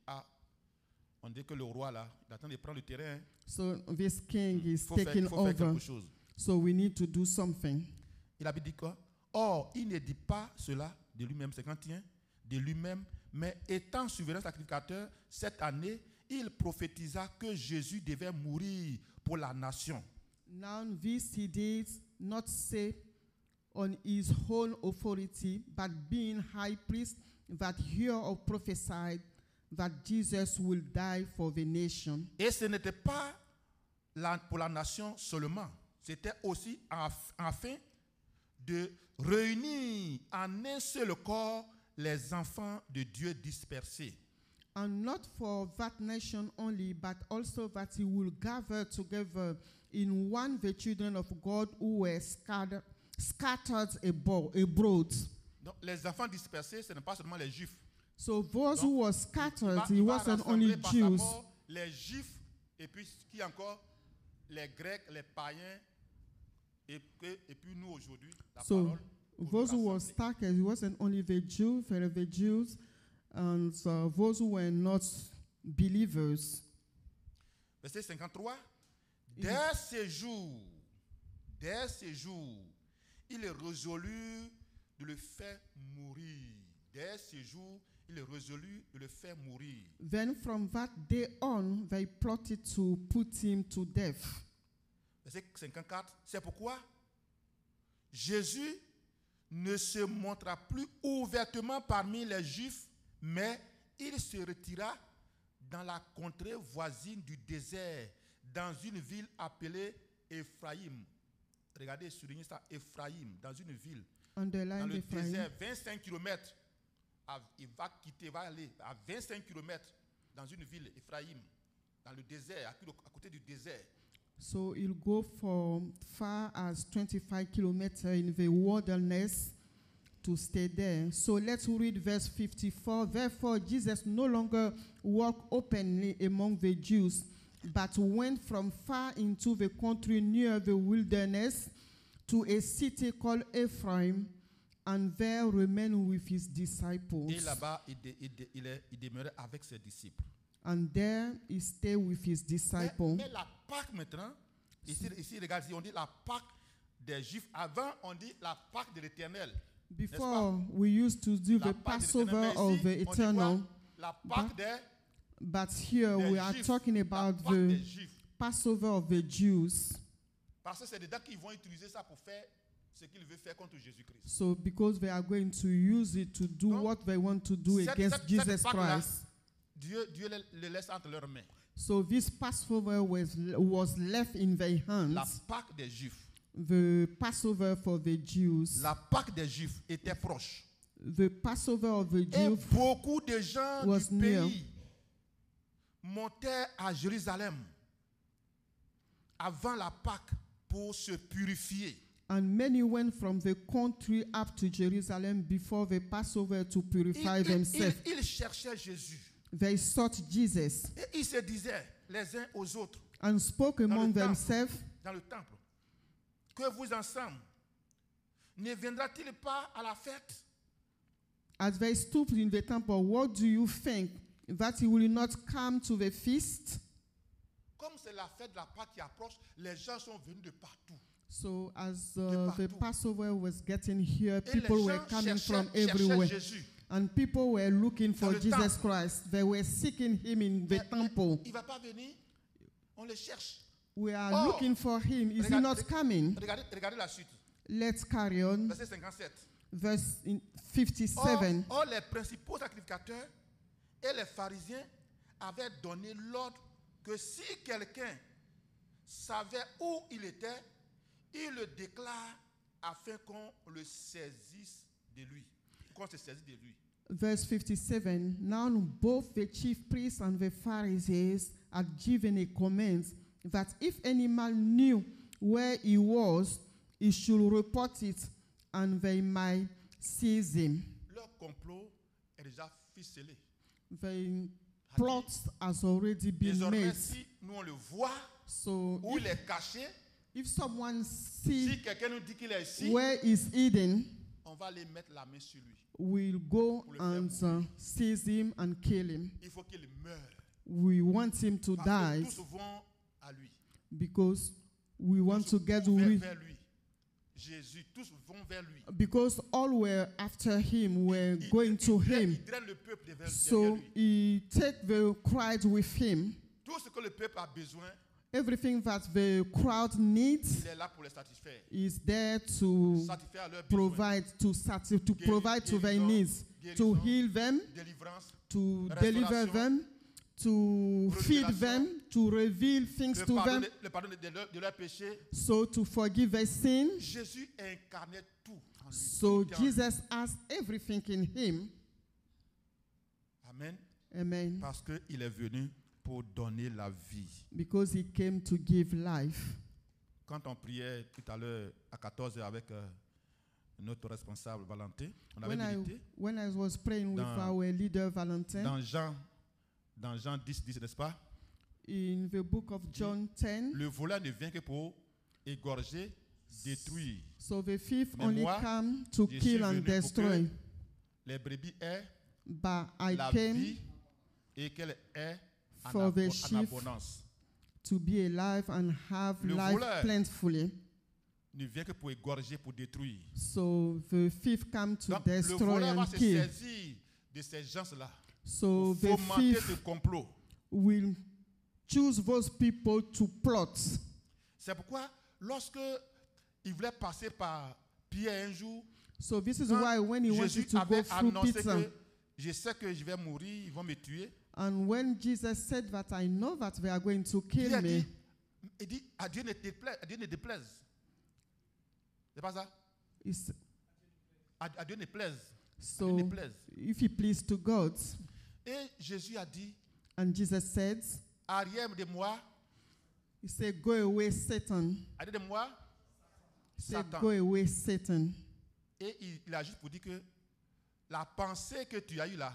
on dit que le roi là, il attend de prendre le terrain. So this king is Faut taking faire over. quelque chose. So we need to do something. Il avait dit quoi? Or, il ne dit pas cela de lui-même, 51, de lui-même, mais étant souverain sacrificateur, cette année, il prophétisa que Jésus devait mourir pour la nation. Now this he did not say on his own authority, but being high priest, that hereof prophesied that Jesus will die for the nation. Et ce n'était pas pour la nation seulement, c'était aussi afin de réunir en un seul corps les enfants de Dieu dispersés. And not for that nation only, but also that he will gather together in one the children of God who were scattered abroad. Donc, les enfants dispersés, ce n'est pas seulement les Juifs. So those who were scattered, it Il va wasn't only rassembler par sa Jews. mort les Juifs, et puis qui encore? Les Grecs, les païens, et puis nous aujourd'hui, la So parole. those who were scattered, it wasn't only the Jews, and those who were not believers. Verset 53. Dès ce jour, il est résolu de le faire mourir. Dès ce jour, il est résolu de le faire mourir. Then from that day on, they plotted to put him to death. Verset 54. C'est pourquoi Jésus ne se montra plus ouvertement parmi les Juifs, mais il se retira dans la contrée voisine du désert, dans une ville appelée Ephraïm. Regardez, soulignez ça, Ephraïm, dans une ville. Dans le désert, 25 km. Il va aller à 25 km dans une ville, Ephraïm, dans le désert, à côté du désert. So he'll go for far as 25 kilometers in the wilderness to stay there. So let's read verse 54. Therefore, Jesus no longer walked openly among the Jews, but went from far into the country near the wilderness to a city called Ephraim, and there remained with his disciples. Et là-bas, il demeurait avec ses disciples. And there he stayed with his disciples. Mais la Pâque maintenant, ici regarde, on dit la Pâque des Juifs. Avant, on dit la Pâque de l'Éternel. Before, we used to do the Passover of the Eternal. La Pâque des But here we are talking about the Passover of the Jews. Parce que c'est dedans qu'ils vont utiliser ça pour faire ce qu'ils veulent faire contre Jésus-Christ. So because they are going to use it to do what they want to do against Jesus Christ. Dieu le laisse entre leurs mains. So this Passover was left in their hands. La Pâque des Juifs. The Passover for the Jews. La Pâque des Juifs était proche. The Passover of the Et Jews beaucoup de gens du pays montaient à Jérusalem avant la Pâque pour se purifier. And many went from the country up to Jerusalem before the Passover to purify themselves. Ils cherchaient Jésus. They sought Jesus. Et ils se disaient les uns aux autres. And spoke among themselves. Dans le temple. Que vous ensemble, ne viendra-t-il pas à la fête? As they stood in the temple, what do you think? That he will not come to the feast? Comme c'est la fête de la Pâque qui approche, les gens sont venus de partout. So as the Passover was getting here, people were coming from everywhere. And people were looking for Jesus Christ. They were seeking him in the temple. Il va pas venir. On le cherche. We are looking for him. Is he not coming? Regardez la suite. Let's carry on. Verset 57. Verse 57. Or, les principaux sacrificateurs et les pharisiens avaient donné l'ordre que si quelqu'un savait où il était, il le déclare afin qu'on le saisisse de lui. Qu'on se saisisse de lui. Verse 57, now both the chief priests and the Pharisees had given a command that if any man knew where he was, he should report it, and they might seize him. Leur complot est déjà ficelé. The plot has already been Désormais, made. si nous on le voit, So où il est caché, if someone sees si quelqu'un nous dit qu'il est ici, where he's hidden, on va aller mettre la main sur lui. we'll go and seize him and kill him. Il faut qu'il meure. We want him to Parce que die tous vont à lui. because we want Tous to get vont rid. vers lui. Jésus, tous vont vers lui. Because all were after him, were going to him. Il draine le peuple derrière So lui. he take the crowd with him. Tout ce que le peuple a besoin, Everything that the crowd needs il est là pour les satisfaire. is there to Satisfaire leurs besoins. provide to provide to their needs, to guérison, heal them, délivrance, to deliver them, to feed them, to reveal things to them, le pardon de leurs péchés. so to forgive their sin. Jésus incarnait tout en lui. So Tout est en lui. Jesus has everything in him. Amen. Amen. Parce qu'il est venu pour donner la vie. Because he came to give life. Quand on priait tout à l'heure à 14h avec notre responsable Valentin, on avait médité When I was praying with Dans- our leader Valentin, dans Jean 10, n'est-ce pas? in the book of John 10, Le voleur ne vient que pour égorger, détruire. so the thief Mais only moi, came to je suis kill and venu pour destroy, que les brebis aient but I la came vie et qu'elle ait for the en sheep abondance. to be alive and have Le life voleur. plentifully. Ne vient que pour égorger, pour détruire. So the thief came to Donc, le destroy voleur va and se kill. saisir de ces gens-là So pour the fomenter thief ce complot. will choose those people to plot. C'est pourquoi, lorsque il voulait passer par Pierre un jour, So this is quand why when he Jésus wanted to go avait through annoncé Peter, que je sais que je vais mourir, ils vont me tuer. and when Jesus said that, I know that they are going to kill Pierre me, il dit, à Dieu ne déplaise. C'est pas ça? it's, À Dieu ne plaise. À Dieu so ne plaise. if he pleased to God, Et Jésus a dit, and Jesus said, arrière de moi, he said, go away, Satan. arrière de moi, He said, Satan. go away, Satan. Et il a juste pour dire que la pensée que tu as eue là,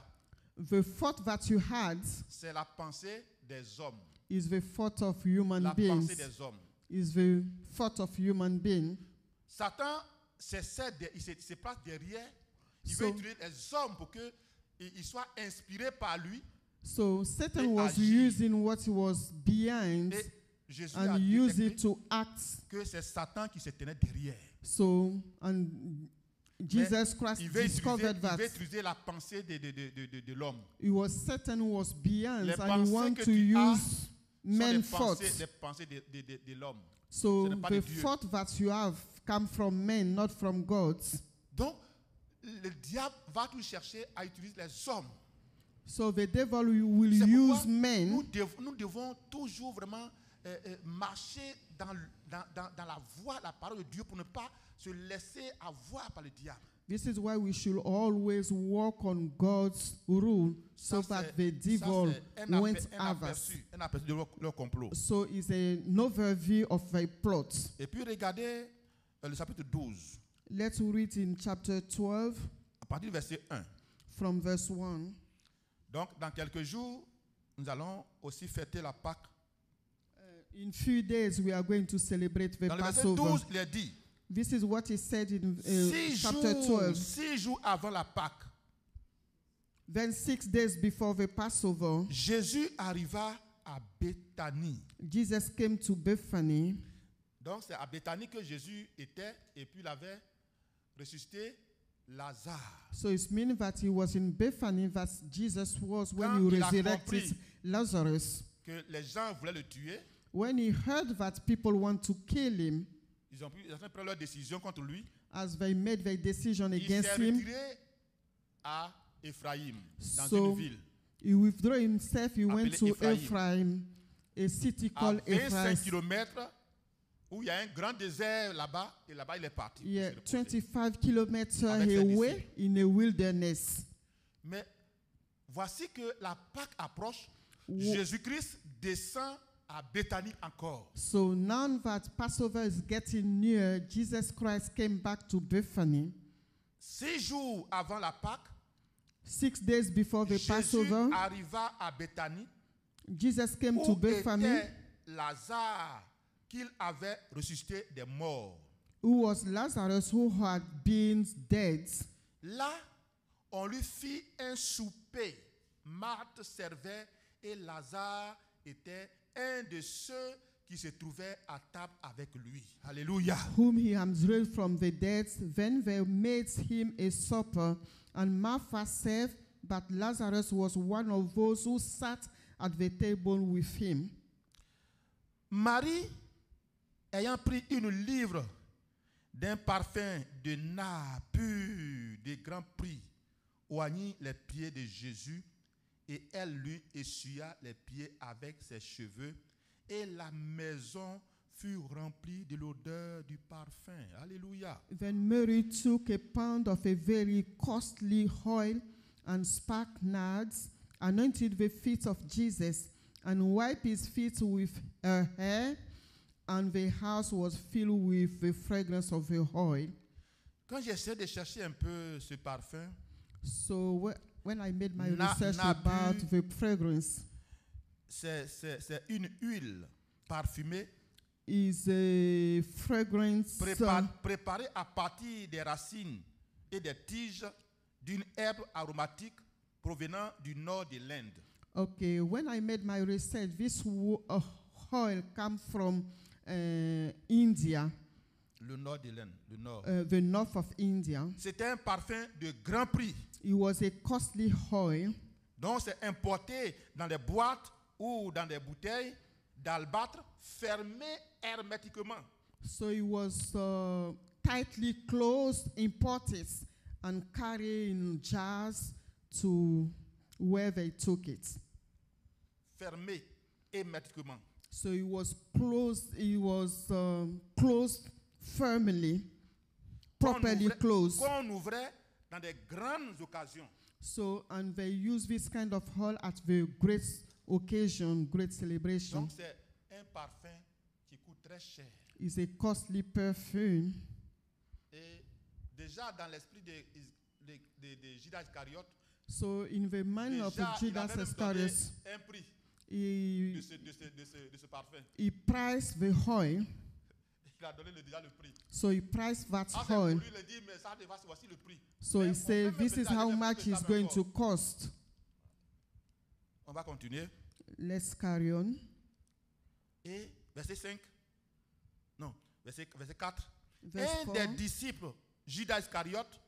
The thought that you had c'est la pensée des hommes. is the thought of human La beings. pensée des hommes. Is the thought of human being. Satan il se place derrière. Il So- veut utiliser les hommes pour qu'ils soient inspirés par lui. So Satan Et was agir. using what he was behind Et Jésus a and dit used it to act. que c'est Satan qui se tenait derrière. So, and Jesus Christ Il veut discovered that utiliser la pensée de l'homme. it was Satan who was behind, Les and he pensées wanted que to tu as use sont men's des thoughts. pensées de l'homme. So ce n'est pas the de Dieu. thought that you have come from men, not from God. Donc, le diable va tout chercher à utiliser les hommes. So the devil will C'est use pourquoi men. nous devons toujours vraiment marcher dans la voie, la parole de Dieu pour ne pas se laisser avoir par le diable. This is why we should always walk on God's rule, so Ça, that c'est- the devil ça, c'est won't have us. un aperçu de leur complot. So it's an overview of the plot. Et puis regardez le chapitre 12, Let's read in chapter 12 à partir du verset 1. from verse 1. Donc, dans quelques jours, nous allons aussi fêter la Pâque. In few days we are going to celebrate the Dans le verset Passover. 12, il est dit, This is what he said in 6 chapter 12. jours avant la Pâque, Then 6 days before the Passover, Jésus arriva à Béthanie. Jesus came to Bethany. Donc, c'est à Béthanie que Jésus était et puis il avait ressuscité Lazare. So it means that he was in Bethany that Jesus was when Quand he il a resurrected compris Lazarus. Que les gens voulaient le tuer, When he heard that people want to kill him, ils ont pris leur décision contre lui. as they made their decision Il against s'est him, retiré à Ephraïm, dans So, une ville. he withdrew himself. He went Appelé to Ephraim. Ephraim, a city À called 25 Ephraim, kilomètres où il y a un grand désert là-bas, et là-bas il est parti. Yeah, 25 kilometers away in a wilderness. Mais voici que la Pâque approche, Jésus-Christ descend à Béthanie encore. So now that Passover is getting near, Jesus Christ came back to Bethany. 6 jours avant la Pâque, 6 days before the Jésus Passover, arriva à Béthanie, Jesus came to où Bethany, était Lazare qu'il avait ressuscité des morts. who was Lazarus, who had been dead. Là, on lui fit un souper. Marthe servait et Lazare était un de ceux qui se trouvaient à table avec lui. Alléluia. Whom he had raised from the dead. Then they made him a supper, and Martha served, but Lazarus was one of those who sat at the table with him. Marie, ayant pris une livre d'un parfum de nard pur de grand prix, oignit les pieds de Jésus, et elle lui essuya les pieds avec ses cheveux, et la maison fut remplie de l'odeur du parfum. Alléluia. Then Mary took a pound of a very costly oil and spikenards, anointed the feet of Jesus, and wiped his feet with her hair, and the house was filled with the fragrance of the oil. Quand j'essaie de chercher un peu ce parfum, So when I made my research about the fragrance, c'est une huile parfumée is a fragrance préparée à partir des racines et des tiges d'une herbe aromatique provenant du nord de l'Inde. Okay, when I made my research, this oil comes from India. Le nord de l'Inde, le nord. The north of India. C'était un parfum de grand prix. It was a costly oil. Donc c'est importé dans des boîtes ou dans des bouteilles d'albâtre fermées hermétiquement. So it was tightly closed, imported, and carried in jars to where they took it. Fermé hermétiquement. So it was closed. It was closed firmly, properly closed. Qu'on ouvrait dans des grandes occasions. So, and they use this kind of oil at the great occasion, great celebration. Donc c'est un parfum qui coûte très cher. It's a costly perfume. Et déjà dans l'esprit de Judas Iscariote, so in the mind of Judas Iscariot, un prix he de ce parfum. He priced the oil. Il a donné déjà le prix. So he priced that oil. Lui, il dit, mais ça, voici le prix. So he said, this is how much it's going to cost. On va continuer. Let's carry on. Et verset 5. Non, verset 4. Verse Un 4. des disciples, Judas Iscariote,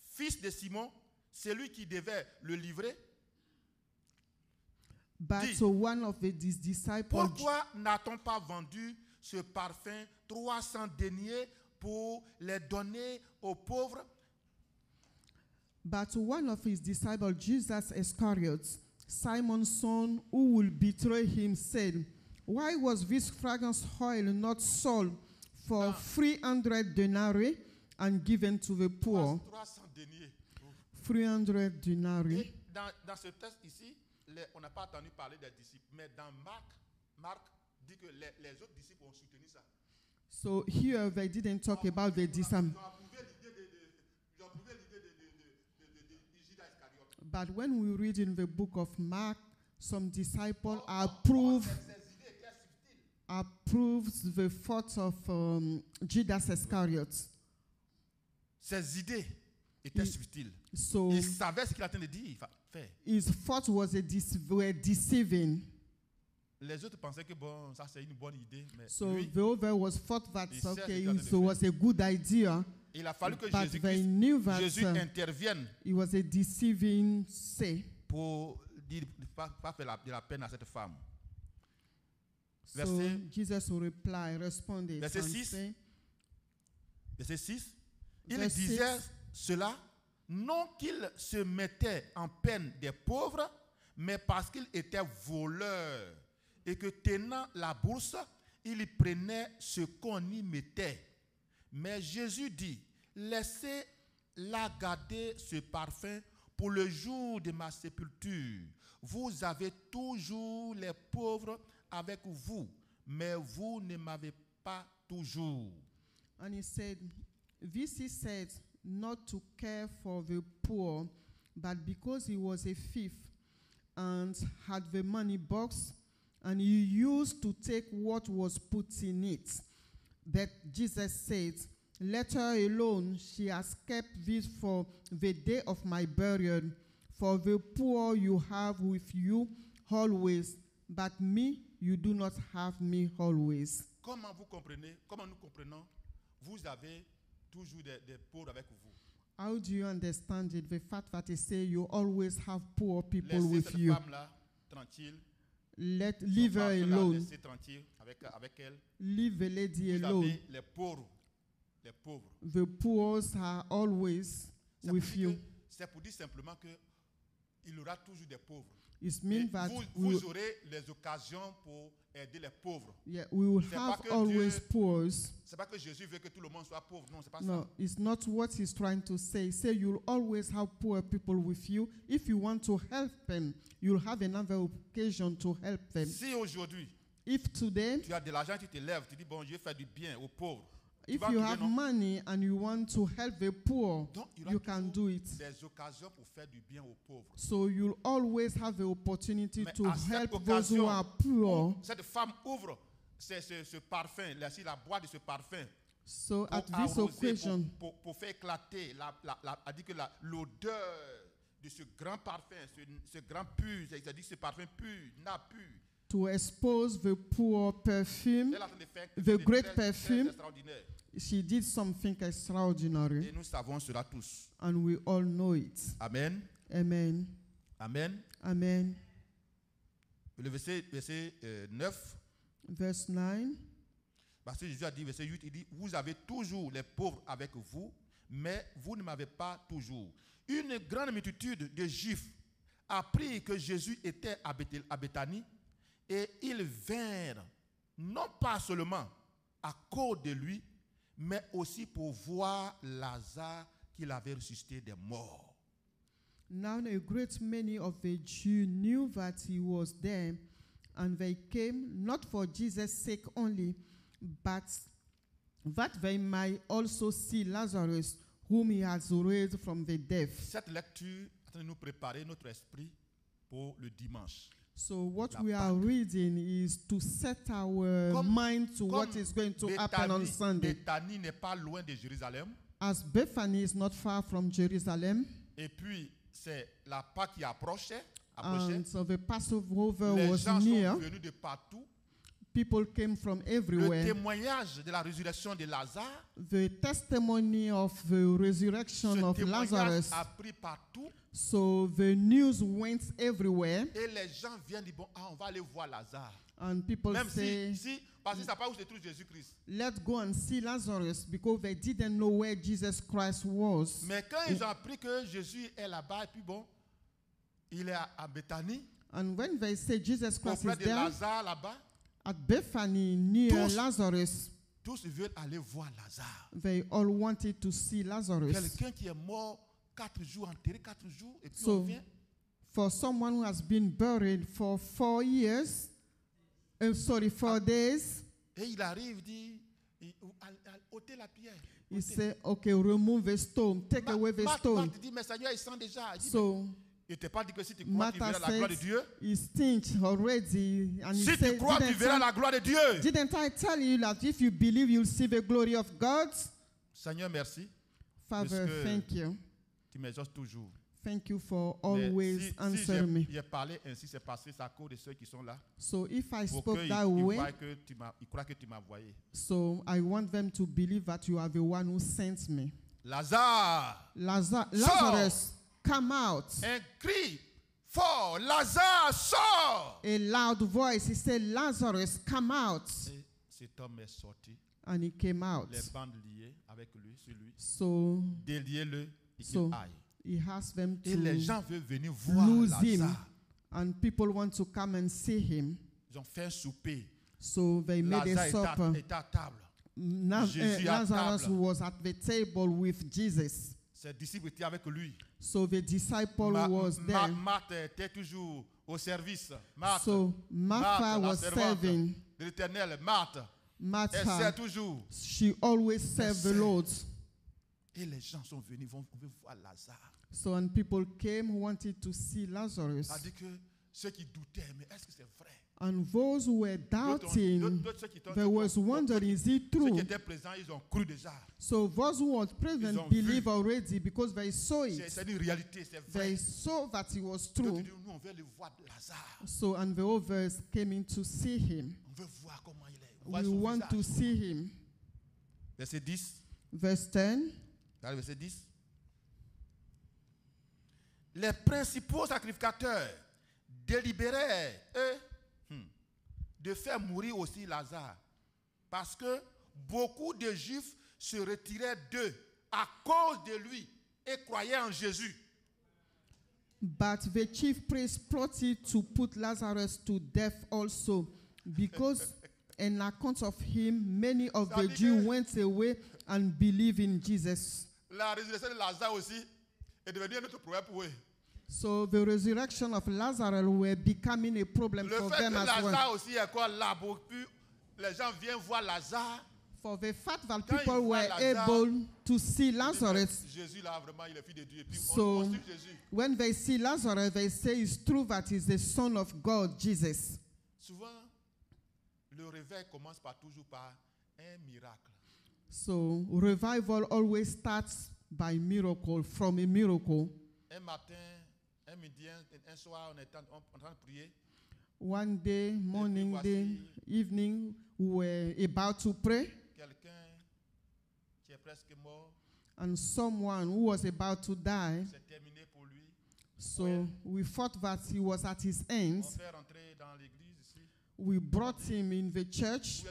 fils de Simon, celui qui devait le livrer, But dit, so one of his disciples, pourquoi n'a-t-on pas vendu ce parfum 300 deniers pour les donner aux pauvres? but one of his disciples, Judas Iscariot, Simon's son, who will betray him, said, why was this fragrance oil not sold for 300 denarii and given to the poor? 300 deniers. 300 denarii. Et dans ce texte ici, on n'a pas entendu parler des disciples, mais dans Marc dit que les autres disciples ont soutenu ça. So here they didn't talk about the disciples. Ils ont approuvé l'idée de Judas Iscariote. But when we read in the book of Mark, some disciples approved the thoughts of Judas Iscariot. Ses idées étaient subtiles. So Il savait ce qu'il était en train de dire. his thoughts were deceiving. Les autres pensaient que bon, ça c'est une bonne idée, mais So lui, the other was thought that il sait okay, ce qu'il a it was a good idea, il a fallu que but they knew that Jésus intervienne it was a deceiving say. pour dire pas faire de la peine à cette femme. So Verset, Jesus responded verset and 6. say, Verset 6. Il Verse disait 6. cela non qu'il se mettait en peine des pauvres, mais parce qu'il était voleur et que tenant la bourse, il prenait ce qu'on y mettait. Mais Jésus dit, laissez-la garder ce parfum pour le jour de ma sépulture. Vous avez toujours les pauvres avec vous, mais vous ne m'avez pas toujours. And he said, this he said, not to care for the poor, but because he was a thief and had the money box, and he used to take what was put in it. But Jesus said, let her alone. She has kept this for the day of my burial. For the poor you have with you always, but me you do not have me always. Comment vous comprenez, comment nous comprenons, vous avez toujours des pauvres avec vous. How do you understand it? The fact that they say you always have poor people Laissez with cette you. femme-là tranquille. Leave her alone. Laissez tranquille avec elle. Leave the lady Vous alone. avez les pauvres. Les pauvres. The poor are always with you. C'est pour dire simplement que il y aura toujours des pauvres. It means that vous aurez les occasions pour aider les pauvres. yeah, we will have always poor. C'est pas que Jésus veut que tout le monde soit pauvre. Non, c'est pas No, ça. it's not what he's trying to say. Say you'll always have poor people with you. If you want to help them, you'll have another occasion to help them. Si aujourd'hui, If today, tu as de l'argent, tu te lèves, tu dis bon, je vais faire du bien aux pauvres. if you have money and you want to help the poor, Donc, il y aura you can do it. des occasions pour faire du bien aux pauvres. So you'll always have the opportunity Mais to à cette help those who occasion, are poor. cette femme ouvre ce parfum, la boîte de ce parfum. So Pour at this arroser, occasion, pour faire éclater a dit que l'odeur de ce grand parfum, ce grand pur, c'est-à-dire ce parfum pur, n'a pur. to expose the poor perfume, Elle est en train de faire quelque the chose de great très perfume, extraordinaire. she did something extraordinary, Et nous savons cela tous. and we all know it. Amen. Amen. Amen. Amen. Le verset 9, Verse 9. parce que Jésus a dit, verset 8, il dit, vous avez toujours les pauvres avec vous, mais vous ne m'avez pas toujours. Une grande multitude de Juifs apprit que Jésus était à Béthanie, et ils vinrent, non pas seulement à cause de lui, mais aussi pour voir Lazare qu'il avait ressuscité des morts. Now a great many of the Jews knew that he was there, and they came not for Jesus' sake only, but that they might also see Lazarus, whom he has raised from the dead. Cette lecture est en train de nous préparer notre esprit pour le dimanche. So what we are reading is to set our mind to what is going to happen on Sunday. Béthanie n'est pas loin de Jérusalem. As Bethany is not far from Jerusalem, Et puis, c'est la Pâque qui approchait. and so the Passover Les was gens near. sont venus de partout. People came from Le everywhere. témoignage de la résurrection de Lazare, The testimony of the resurrection ce of témoignage Lazarus. a pris partout. So the news went everywhere, Et les gens viennent dire, bon, on va aller voir Lazare. and people Même say, parce que ça pas où se trouve Jésus-Christ. let's go and see Lazarus, because they didn't know where Jesus Christ was. Mais quand ils ont appris que Jésus est là-bas, et puis bon, il est à Béthanie, And when they say Jesus Christ auprès is de there, Lazare là-bas, at Bethany near Tous- Lazarus, tous veulent aller voir Lazare. they all wanted to see Lazarus. Quelqu'un qui est mort 4 jours, enterré 4 jours, et puis So- on vient. For someone who has been buried for 4 years, 4 days, Et il arrive, dit, ôtez la pierre. he ôtez. said, okay, remove the stone, take away the stone. Marthe dit, mais Seigneur, il sent déjà. Il dit, So il ne t'a pas dit que si tu crois, tu Martha verras la gloire de said, Dieu. he stinks already. And he Si tu said, crois, tu verras la gloire de Dieu. didn't I tell you that if you believe, you'll see the glory of God? Seigneur, merci. Father, Puisque- thank you. Tu m'exauces toujours. Thank you for Mais always si answering me. j'ai parlé ainsi, c'est passé, c'est à cause de ceux qui sont là. So if I Pour spoke qu'ils that way, voient que ils croient que tu m'as envoyé. so I want them to believe that you are the one who sent me. Lazare, Lazarus, come out. un cri fort, Lazare, sort. A loud voice, he said, Lazarus, come out. Et cet homme est sorti, And he came out. les bandes liées avec lui, sur lui. So Déliez-le et So, qu'il aille. he asked them Et les to gens veulent venir voir lose him. Lazare. And people want to come and see him. Ils ont fait un souper. So they made a supper. était à table. Jésus à Lazarus table. was at the table with Jesus. Ses disciples étaient avec lui. So the disciple was there. Marthe était toujours au service. Marthe, So Martha la was servante serving. de l'Éternel. Marthe, elle Martha, sert toujours. she always served the Lord. Et les gens sont venus, on veut voir Lazare. So and people came who wanted to see Lazarus. A dit que ceux qui doutaient, mais est-ce que c'est vrai? And those who were doubting, they was wondering, is it Ceux qui true? étaient présents, ils ont cru déjà. So those who were present believed already because they saw it. C'est une réalité, c'est vrai. They saw that it was D'autres true. disent, nous on veut le voir Lazare. So and the others came in to see him. On veut voir comment il est. On voit We son want visage. to see him. Verset 10. Verse 10. Regardez verset 10. Les principaux sacrificateurs délibéraient, eux, de faire mourir aussi Lazare, parce que beaucoup de Juifs se retiraient d'eux à cause de lui et croyaient en Jésus. But the chief priest plotted to put Lazarus to death also, because on account of him, many of the Jews went away and believed in Jesus. La résurrection de Lazare aussi est devenue notre problème pour eux. So the resurrection of Lazarus were becoming a problem Le for fait them que as Lazare well. aussi est encore là, les gens viennent voir Lazare. For the fact that Quand people ils voient were Lazare, able to see Lazarus, Jésus là vraiment il est fils de Dieu. Et puis So- on suit Jésus. when they see Lazarus, they say it's true that he's the Son of God, Jesus. Souvent, le réveil commence toujours par un miracle. So revival always starts by miracle, from a miracle. Un matin, un midi, un soir, on est en train de prier. One day, morning, voici- day, evening, we were about to pray, Quelqu'un qui est presque mort, and someone who was about to die. c'est terminé pour lui. So we thought that he was at his On end. fait rentrer dans l'église ici. We brought him in the church,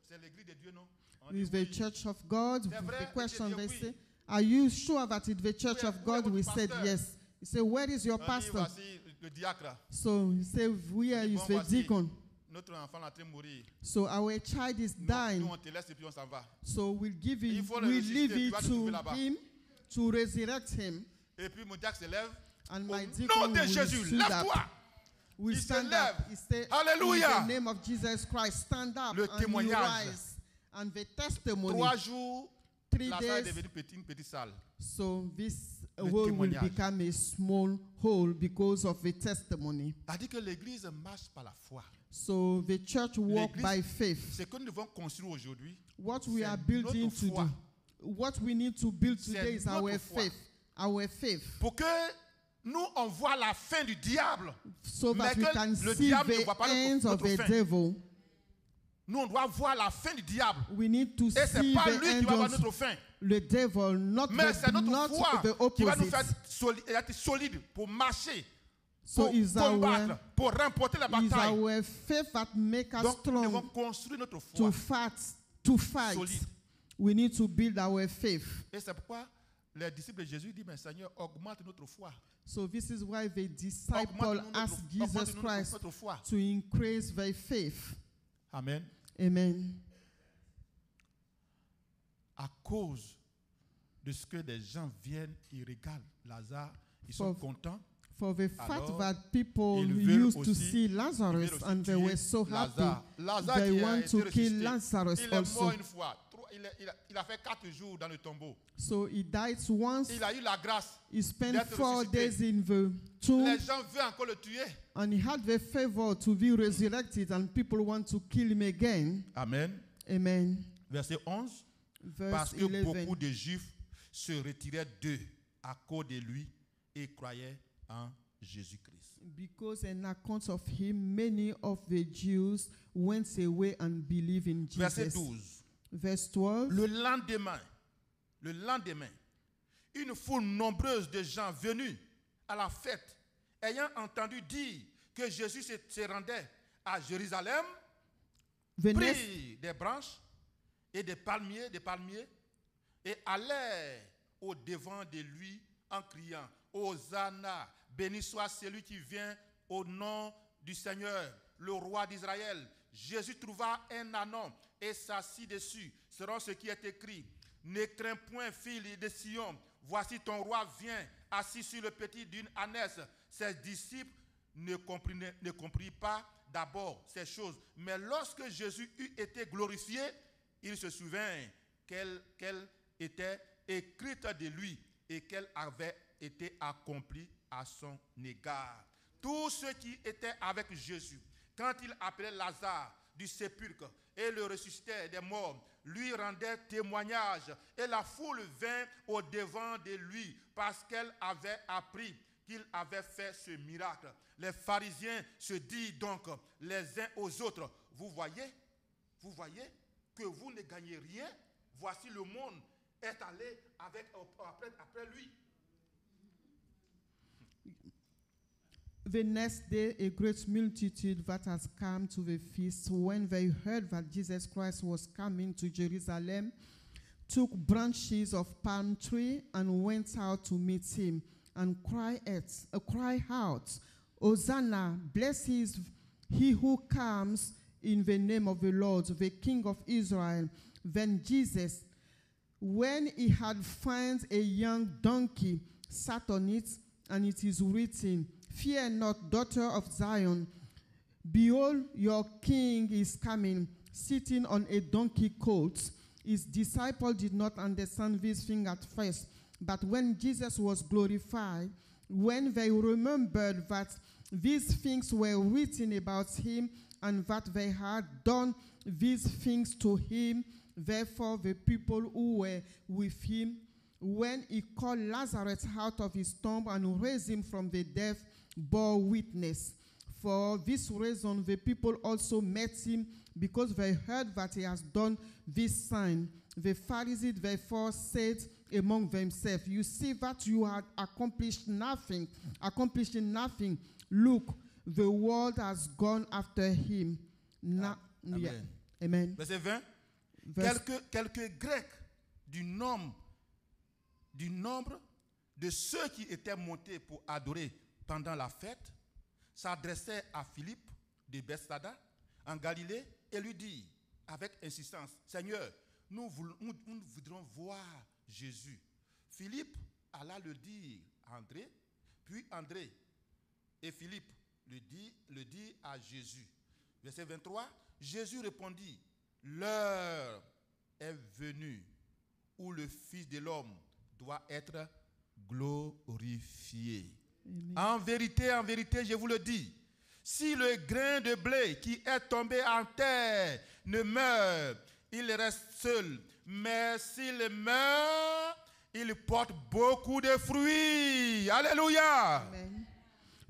C'est l'église de Dieu, non? On with dit the oui. church of God. C'est vrai, The question Dieu they dit say, oui. are you sure that it's the church Où est- of où est God? votre We said pasteur? yes. He said, where is your On dit, pastor? voici le diacre. So he said, where Il dit, is bon, the voici, deacon? Notre enfant est en train de mourir. So our child is Nous, dying. on te laisse et puis on s'en va. So we'll give Il it, faut le we'll ressusciter, leave tu it vas te trouver to là-bas. him to resurrect him. Et puis mon diacre se lève. And Au my nom deacon de will Jésus, stand up. lève-toi. Will Il se stand lève. up. He said, Alléluia. in the name of Jesus Christ, stand up Le and you témoignage. rise. And the testimony, 3 jours, 3 la salle est days, devenue une petite salle. so this Le hole will témoignage. become a small hole because of the testimony. C'est-à-dire que l'église marche par la foi. So the church walk L'église- by faith. Ce que nous devons construire aujourd'hui, What we c'est are building notre to foi. do, what we need to build C'est today is notre our foi. faith. Our faith. pour que nous, on voit la fin du diable. So Mais that we que can le see diable ne the voit pas ends of notre the fin. devil. Nous, on doit voir la fin du diable. We need to Et ce see n'est pas the lui qui end va voir of notre fin. the devil, not Mais c'est notre not foi the qui va nous opposite. faire être solide pour marcher, So pour is combattre, our, pour remporter la is bataille. our faith that make us Donc, nous devons strong construire notre to foi fight. solide. We need to build our faith. Et c'est pourquoi les disciples de Jésus disent, mais Seigneur, augmente notre foi. So this is why the disciple Augmente-nous asked notre, Jesus augmente-nous Christ notre foi. to increase their faith. Amen. Amen. À cause de ce que des gens viennent, ils regardent Lazare, ils sont For- contents. For the fact Alors, that people ils veulent used to aussi- see Ils Lazarus veulent aussi and they tuer were so happy, Lazare. Lazare they qui a want été to kill ressuscité. Lazarus Il est also. mort une fois. Il a fait 4 jours dans le tombeau. So he died once. Il a eu la grâce. He spent d'être 4 ressuscité. days in the tomb, Les gens veulent encore le tuer. and he had the favor to be resurrected, and people want to kill him again. Amen. Amen. Verset 11. Parce Verse que 11. beaucoup de Juifs se retiraient d'eux à cause de lui et croyaient en Jésus-Christ. Because on account of him, many of the Jews went away and believed in Verset Jesus. 12. Verse 12. Le lendemain, une foule nombreuse de gens venus à la fête, ayant entendu dire que Jésus se rendait à Jérusalem, The next, prirent des branches et des palmiers, et allèrent au devant de lui en criant, Hosanna, béni soit celui qui vient au nom du Seigneur, le roi d'Israël. Jésus trouva un ânon et s'assit dessus. Selon ce qui est écrit, ne crains point, fille de Sion, voici ton roi vient, assis sur le petit d'une ânesse. Ses disciples ne comprirent pas d'abord ces choses. Mais lorsque Jésus eut été glorifié, il se souvint qu'elle était écrite de lui et qu'elle avait été accomplie à son égard. Tous ceux qui étaient avec Jésus, quand il appelait Lazare du sépulcre et le ressuscitait des morts, lui rendaient témoignage, et la foule vint au devant de lui parce qu'elle avait appris qu'il avait fait ce miracle. Les pharisiens se disent donc les uns aux autres, vous voyez que vous ne gagnez rien, voici le monde est allé après lui. The next day, a great multitude that has come to the feast, when they heard that Jesus Christ was coming to Jerusalem, took branches of palm tree and went out to meet him and cried out, Hosanna, blessed is he who comes in the name of the Lord, the King of Israel. Then Jesus, when he had found a young donkey, sat on it, and it is written, Fear not, daughter of Zion. Behold, your king is coming, sitting on a donkey colt. His disciples did not understand this thing at first, but when Jesus was glorified, when they remembered that these things were written about him and that they had done these things to him, therefore the people who were with him, when he called Lazarus out of his tomb and raised him from the dead, bore witness. For this reason, the people also met him, because they heard that he has done this sign. The Pharisees therefore said among themselves, You see that you had accomplishing nothing. Look, the world has gone after him. Amen. Yeah. Amen. Verset 20. Quelques Grecs du nombre de ceux qui étaient montés pour adorer pendant la fête s'adressaient à Philippe de Bethsaida en Galilée et lui dit avec insistance, Seigneur, nous voudrons voir Jésus. Philippe alla le dire à André, puis André et Philippe le dit à Jésus. Verset 23, Jésus répondit, l'heure est venue où le Fils de l'homme doit être glorifié. Amen. En vérité, je vous le dis, si le grain de blé qui est tombé en terre ne meurt, il reste seul. Mais s'il meurt, il porte beaucoup de fruits. Alléluia. Amen.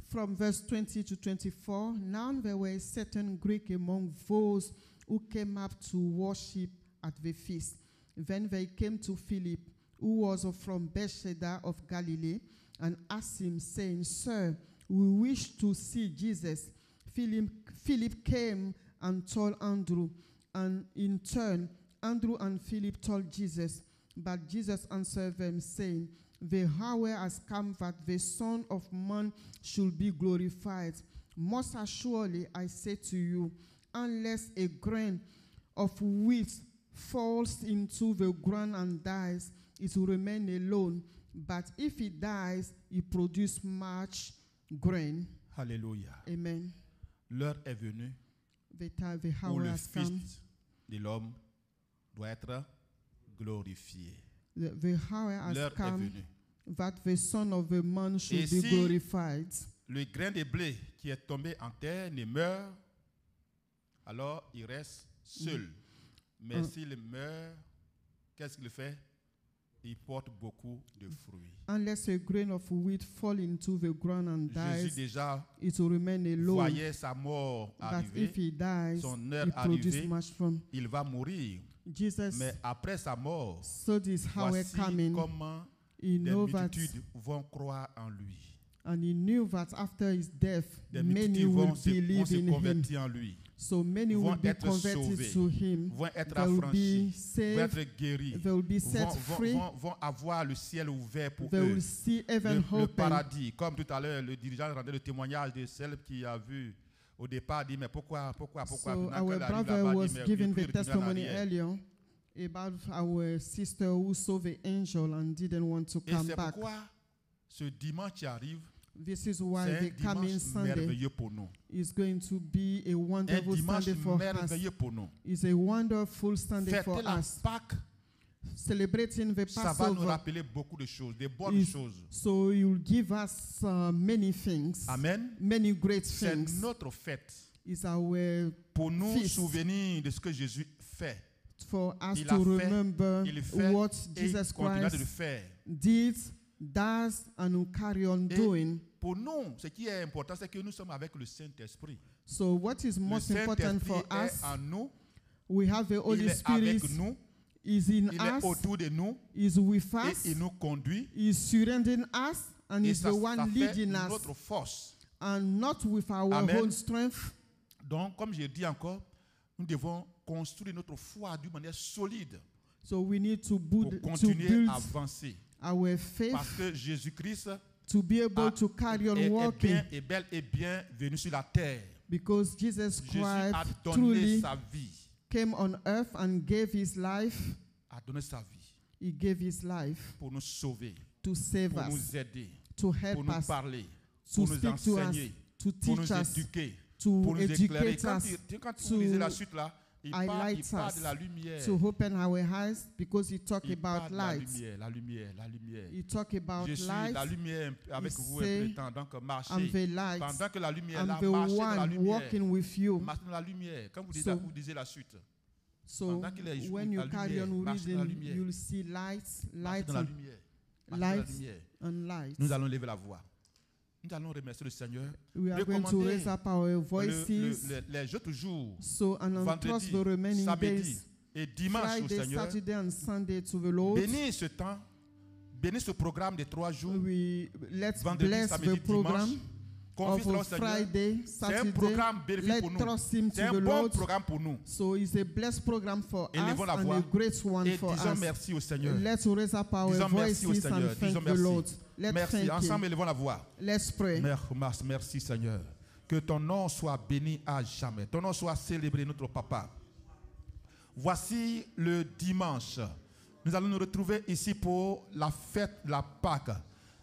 From verse 20 to 24, now there were a certain Greek among those who came up to worship at the feast. Then they came to Philip, who was from Bethsaida of Galilee, and asked him, saying, Sir, we wish to see Jesus. Philip came and told Andrew, and in turn, Andrew and Philip told Jesus. But Jesus answered them, saying, The hour has come that the Son of Man should be glorified. Most assuredly, I say to you, unless a grain of wheat falls into the ground and dies, it will remain alone. But if it dies, it produces much grain. Alléluia. Amen. L'heure est venue où le Fils de l'homme doit être glorifié. The hour has come that the Son of the Man should be glorified. Le grain de blé qui est tombé en terre ne meurt, alors il reste seul. Mais s'il meurt, qu'est-ce qu'il fait? Il porte beaucoup de fruits. Unless a grain of wheat fall into the ground and dies, Jésus déjà it will remain alone. Voyait sa mort arriver, if he dies, son heure arrivée, il va mourir. Mais après sa mort, voici comment les multitudes vont croire en lui. And he knew that after his death, des many will believe in him. En lui. So many will be converted to him. Vont être they will affranchis, be saved, vont être guéris, they will be set free, vont avoir le ciel ouvert pour they eux. Will see heaven le paradis. Comme tout à l'heure, le dirigeant rendait le témoignage de celle qui a vu au départ, dit, mais pourquoi? So our brother was giving the testimony earlier about our sister who saw the angel and didn't want to come back. Et c'est pourquoi ce dimanche qui arrive, this is why the coming Sunday is going to be a wonderful Sunday for us. It's a wonderful Sunday for us. Celebrating the Passover, ça va nous rappeler beaucoup de choses, des bonnes choses. So you will give us many things. Amen. Many great things. C'est notre fête. Is our pour nous feast. Souvenir de ce que Jésus fait. For us to remember what Jesus Christ did, does, and will carry on doing. Pour nous, ce qui est important, c'est que nous sommes avec le Saint-Esprit. So what is most important for us? En nous, we have the Holy Spirit. Nous, is in il us, est autour de nous, is with us, et il nous conduit, is surrounding us, and is the one leading us, notre force. And not with our own strength. Donc, comme je dis encore, nous devons construire notre foi d'une manière solide. So we need to build, pour continuer à avancer. Our faith, parce que Jésus-Christ to be able to carry on walking, est bel et bien venu sur la terre. Because Jesus Christ a donné truly sa vie. Came on earth and gave his life. A donné sa vie. He gave his life pour nous sauver, to save pour us, nous aider, to help pour nous us, parler, to pour nous speak enseigner, to us, to pour nous teach us, éduquer, to pour nous éclairer. educate us, Quand vous lisez la suite là, il parle de la lumière. To open our eyes, because he talk about light. La lumière. He talk about Je suis light. la lumière avec vous un peu de temps, donc marchez. I'm the light. Pendant que la lumière I'm là, the marchez dans la one lumière. walking with you. Marchez dans la lumière. Quand vous lisez la suite. So when you carry on reading, you'll see light and light. Nous allons lever la voix. Nous allons remercier le Seigneur. We are going to raise up our voices. Les autres jours, and vendredi, the remaining samedi days, et dimanche au Friday, Seigneur. Saturday and Sunday to the Lord. Bénis ce temps, bénis ce programme de 3 jours. Let's vendredi, bless samedi, the program dimanche. of Friday, C'est un Saturday. programme bénéfique pour nous. C'est un bon programme pour nous. So it's a blessed program for us Élevons la and voix a great one et for disons us. merci au Seigneur. Let's raise up our Disons merci au voices Seigneur. and thank Disons the merci. Lord. Let's Merci. thank Ensemble, him. élevons la voix. Let's pray. Merci Seigneur. Que ton nom soit béni à jamais. Ton nom soit célébré, notre Papa. Voici le dimanche. Nous allons nous retrouver ici pour la fête de la Pâque.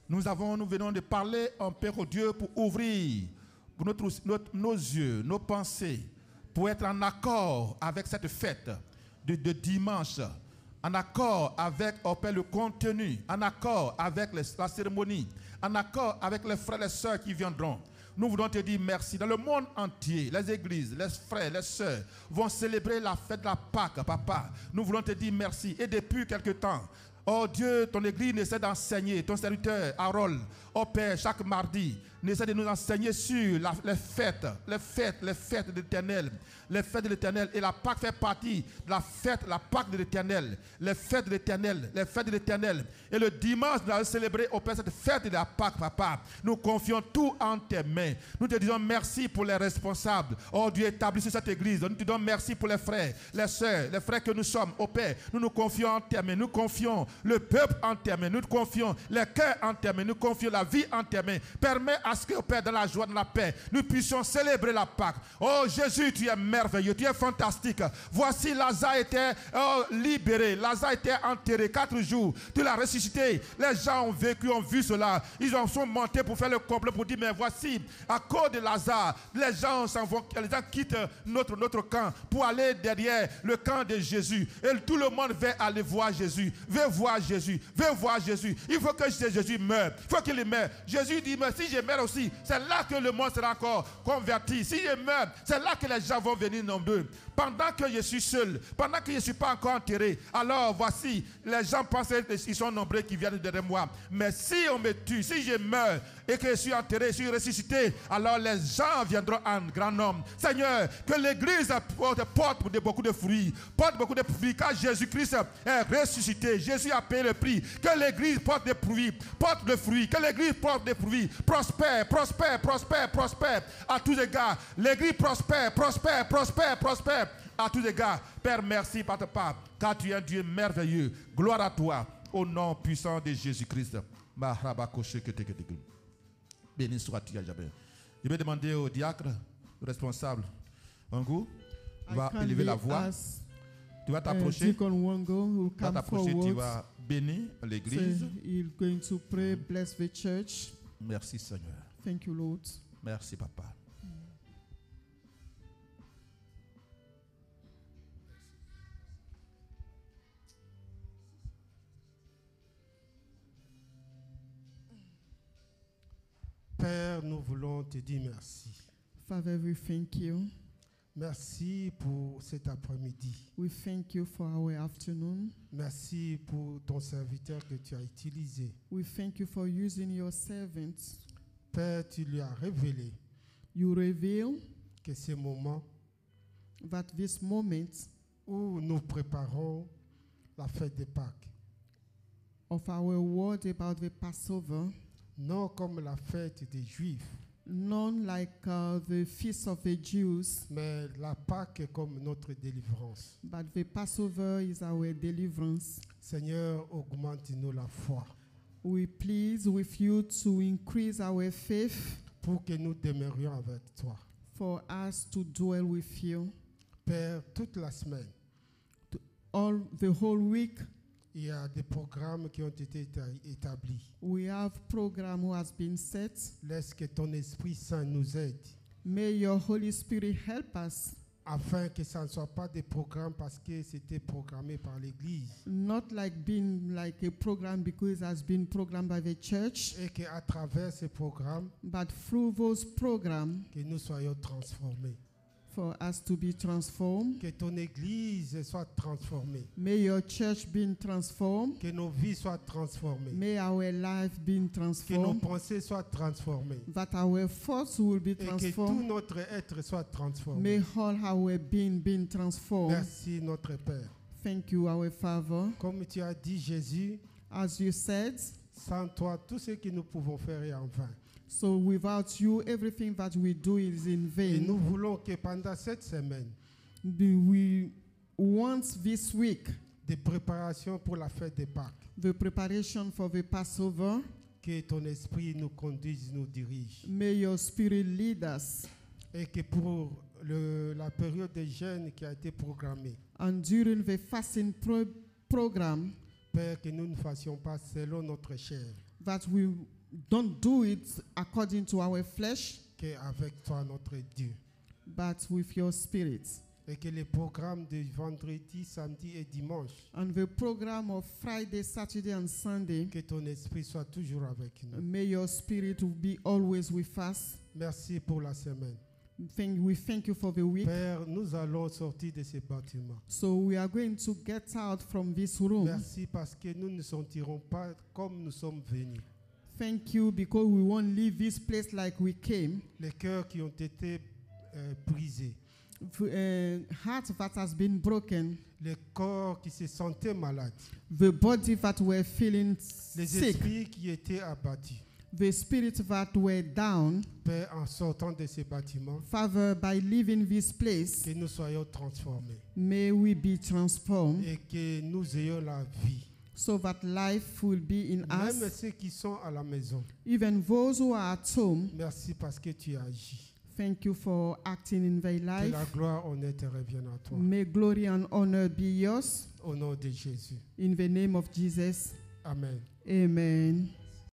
Nous venons de parler en Père au Dieu pour ouvrir pour nos yeux, nos pensées, pour être en accord avec cette fête de dimanche, en accord avec le contenu, en accord avec la cérémonie, en accord avec les frères et les sœurs qui viendront. Nous voulons te dire merci. Dans le monde entier, les églises, les frères, les sœurs vont célébrer la fête de la Pâque, Papa. Nous voulons te dire merci. Et depuis quelque temps, oh Dieu, ton église essaie d'enseigner, ton serviteur Harold, oh Père, chaque mardi, essaie de nous enseigner sur les fêtes de l'Éternel. Les fêtes de l'Éternel. Et la Pâque fait partie de la Pâque de l'Éternel. Les fêtes de l'Éternel. Et le dimanche, nous allons célébrer au Père cette fête de la Pâque, Papa. Nous confions tout en tes mains. Nous te disons merci pour les responsables. Oh Dieu, établis sur cette église. Nous te disons merci pour les frères, les sœurs, les frères que nous sommes. Au Père, nous nous confions en tes mains. Nous confions le peuple en tes mains. Nous confions les cœurs en tes mains. Nous confions la vie en tes mains. Permets à ce que, au Père, dans la joie, dans la paix, nous puissions célébrer la Pâque. Oh Jésus, tu es merveilleux, tu es fantastique. Voici Lazare était libéré. Lazare était enterré 4 jours. Tu l'as ressuscité. Les gens ont vécu, ont vu cela. Ils sont montés pour faire le complot pour dire mais voici, à cause de Lazare, les gens s'en vont, les gens quittent notre camp pour aller derrière le camp de Jésus. Et tout le monde veut aller voir Jésus. Veut voir Jésus. Il faut que Jésus meure. Il faut qu'il meure. Jésus dit mais si je meurs aussi, c'est là que le monde sera encore converti. Si je meurs, c'est là que les gens vont venir nombreux. Pendant que je suis seul, pendant que je ne suis pas encore enterré, alors voici, les gens pensent qu'ils sont nombreux qui viennent derrière moi. Mais si on me tue, si je meurs et que je suis enterré, je suis ressuscité, alors les gens viendront en grand nombre. Seigneur, que l'église porte beaucoup de fruits. Porte beaucoup de fruits, car Jésus-Christ est ressuscité. Jésus a payé le prix. Que l'église porte des fruits. Que l'église porte des fruits. Prospère. À tous égards. L'église prospère. À tous égards. Père, merci, Papa, car tu es un Dieu merveilleux. Gloire à toi, au nom puissant de Jésus-Christ. Béni sois-tu à jamais. Je vais demander au diacre responsable Wango va élever la voix. Tu vas t'approcher. Tu vas t'approcher, tu vas bénir l'église. He's going to pray, bless the church. Merci Seigneur. Thank you, Lord. Merci Papa. Père, nous voulons te dire merci. Father, we thank you. Merci pour cet après-midi. We thank you for our afternoon. Merci pour ton serviteur que tu as utilisé. We thank you for using your servants. Père, tu lui as révélé You reveal que ces moments that this moment où nous préparons la fête de Pâques, of our word about the Passover, non comme la fête des Juifs, none like the feast of the Jews, mais la Pâques comme notre délivrance. but the Passover is our deliverance. Seigneur, augmente-nous la foi We please with you to increase our faith pour que nous demeurions avec toi. for us to dwell with you. Père, toute la semaine, All the whole week, il y a des programmes qui ont été établis. we have program who has been set. Laisse que ton Esprit Saint nous aide May your Holy Spirit help us, afin que ça ne soit pas des programmes parce que c'était programmé par l'Église not like being like a program because it has been programmed by the church, et qu'à travers ces programmes, but through those programs, que nous soyons transformés. for us to be transformed. Que ton Église soit transformée. May your church be transformed. Que nos vies soient transformées. May our life be Que nos transformed. pensées soient transformées. That our thoughts will be Et que tout transformed. notre être soit May transformé. all our being be transformed. Merci notre Père. Thank you, our Father. Comme tu as dit Jésus, As you said, sans toi, tout ce que nous pouvons faire est en vain. so without you, everything that we do is in Et nous vain. voulons que pendant cette semaine, We want this week des préparations pour la fête de Pâques, the preparation for the Passover. que ton esprit nous conduise, nous dirige. May your spirit lead us. Et que pour la période de jeûne qui a été programmée, And during the fasting program, Père, que nous ne fassions pas selon notre chair, that we don't do it according to our flesh, qu'avec toi, notre Dieu. but with your spirit. Et que les programmes de vendredi, samedi et dimanche, And the program of Friday, Saturday, and Sunday, que ton esprit soit toujours avec nous. may your spirit be always with us. Merci pour la semaine. We thank you for the week. Père, nous allons sortir de ce bâtiment. So we are going to get out from this room. Merci parce que nous ne sentirons pas comme nous sommes venus. Thank you because we won't leave this place like we came. Les cœurs qui ont été brisés, Heart that has been broken, les corps qui se sentaient malades, the body that were feeling les sick, esprits qui étaient abattus. the spirits that were down. Père, en sortant de ce bâtiment, Father, by leaving this place, que nous soyons transformés may we be transformed et que nous ayons la vie. so that life will be in Même us. ceux qui sont à la maison, Even those who are at home, merci parce que tu agis. thank you for acting in their Que la life. gloire, honneur te revienne à toi. May glory and honor be yours. Au nom de Jésus. In the name of Jesus. Amen. Amen.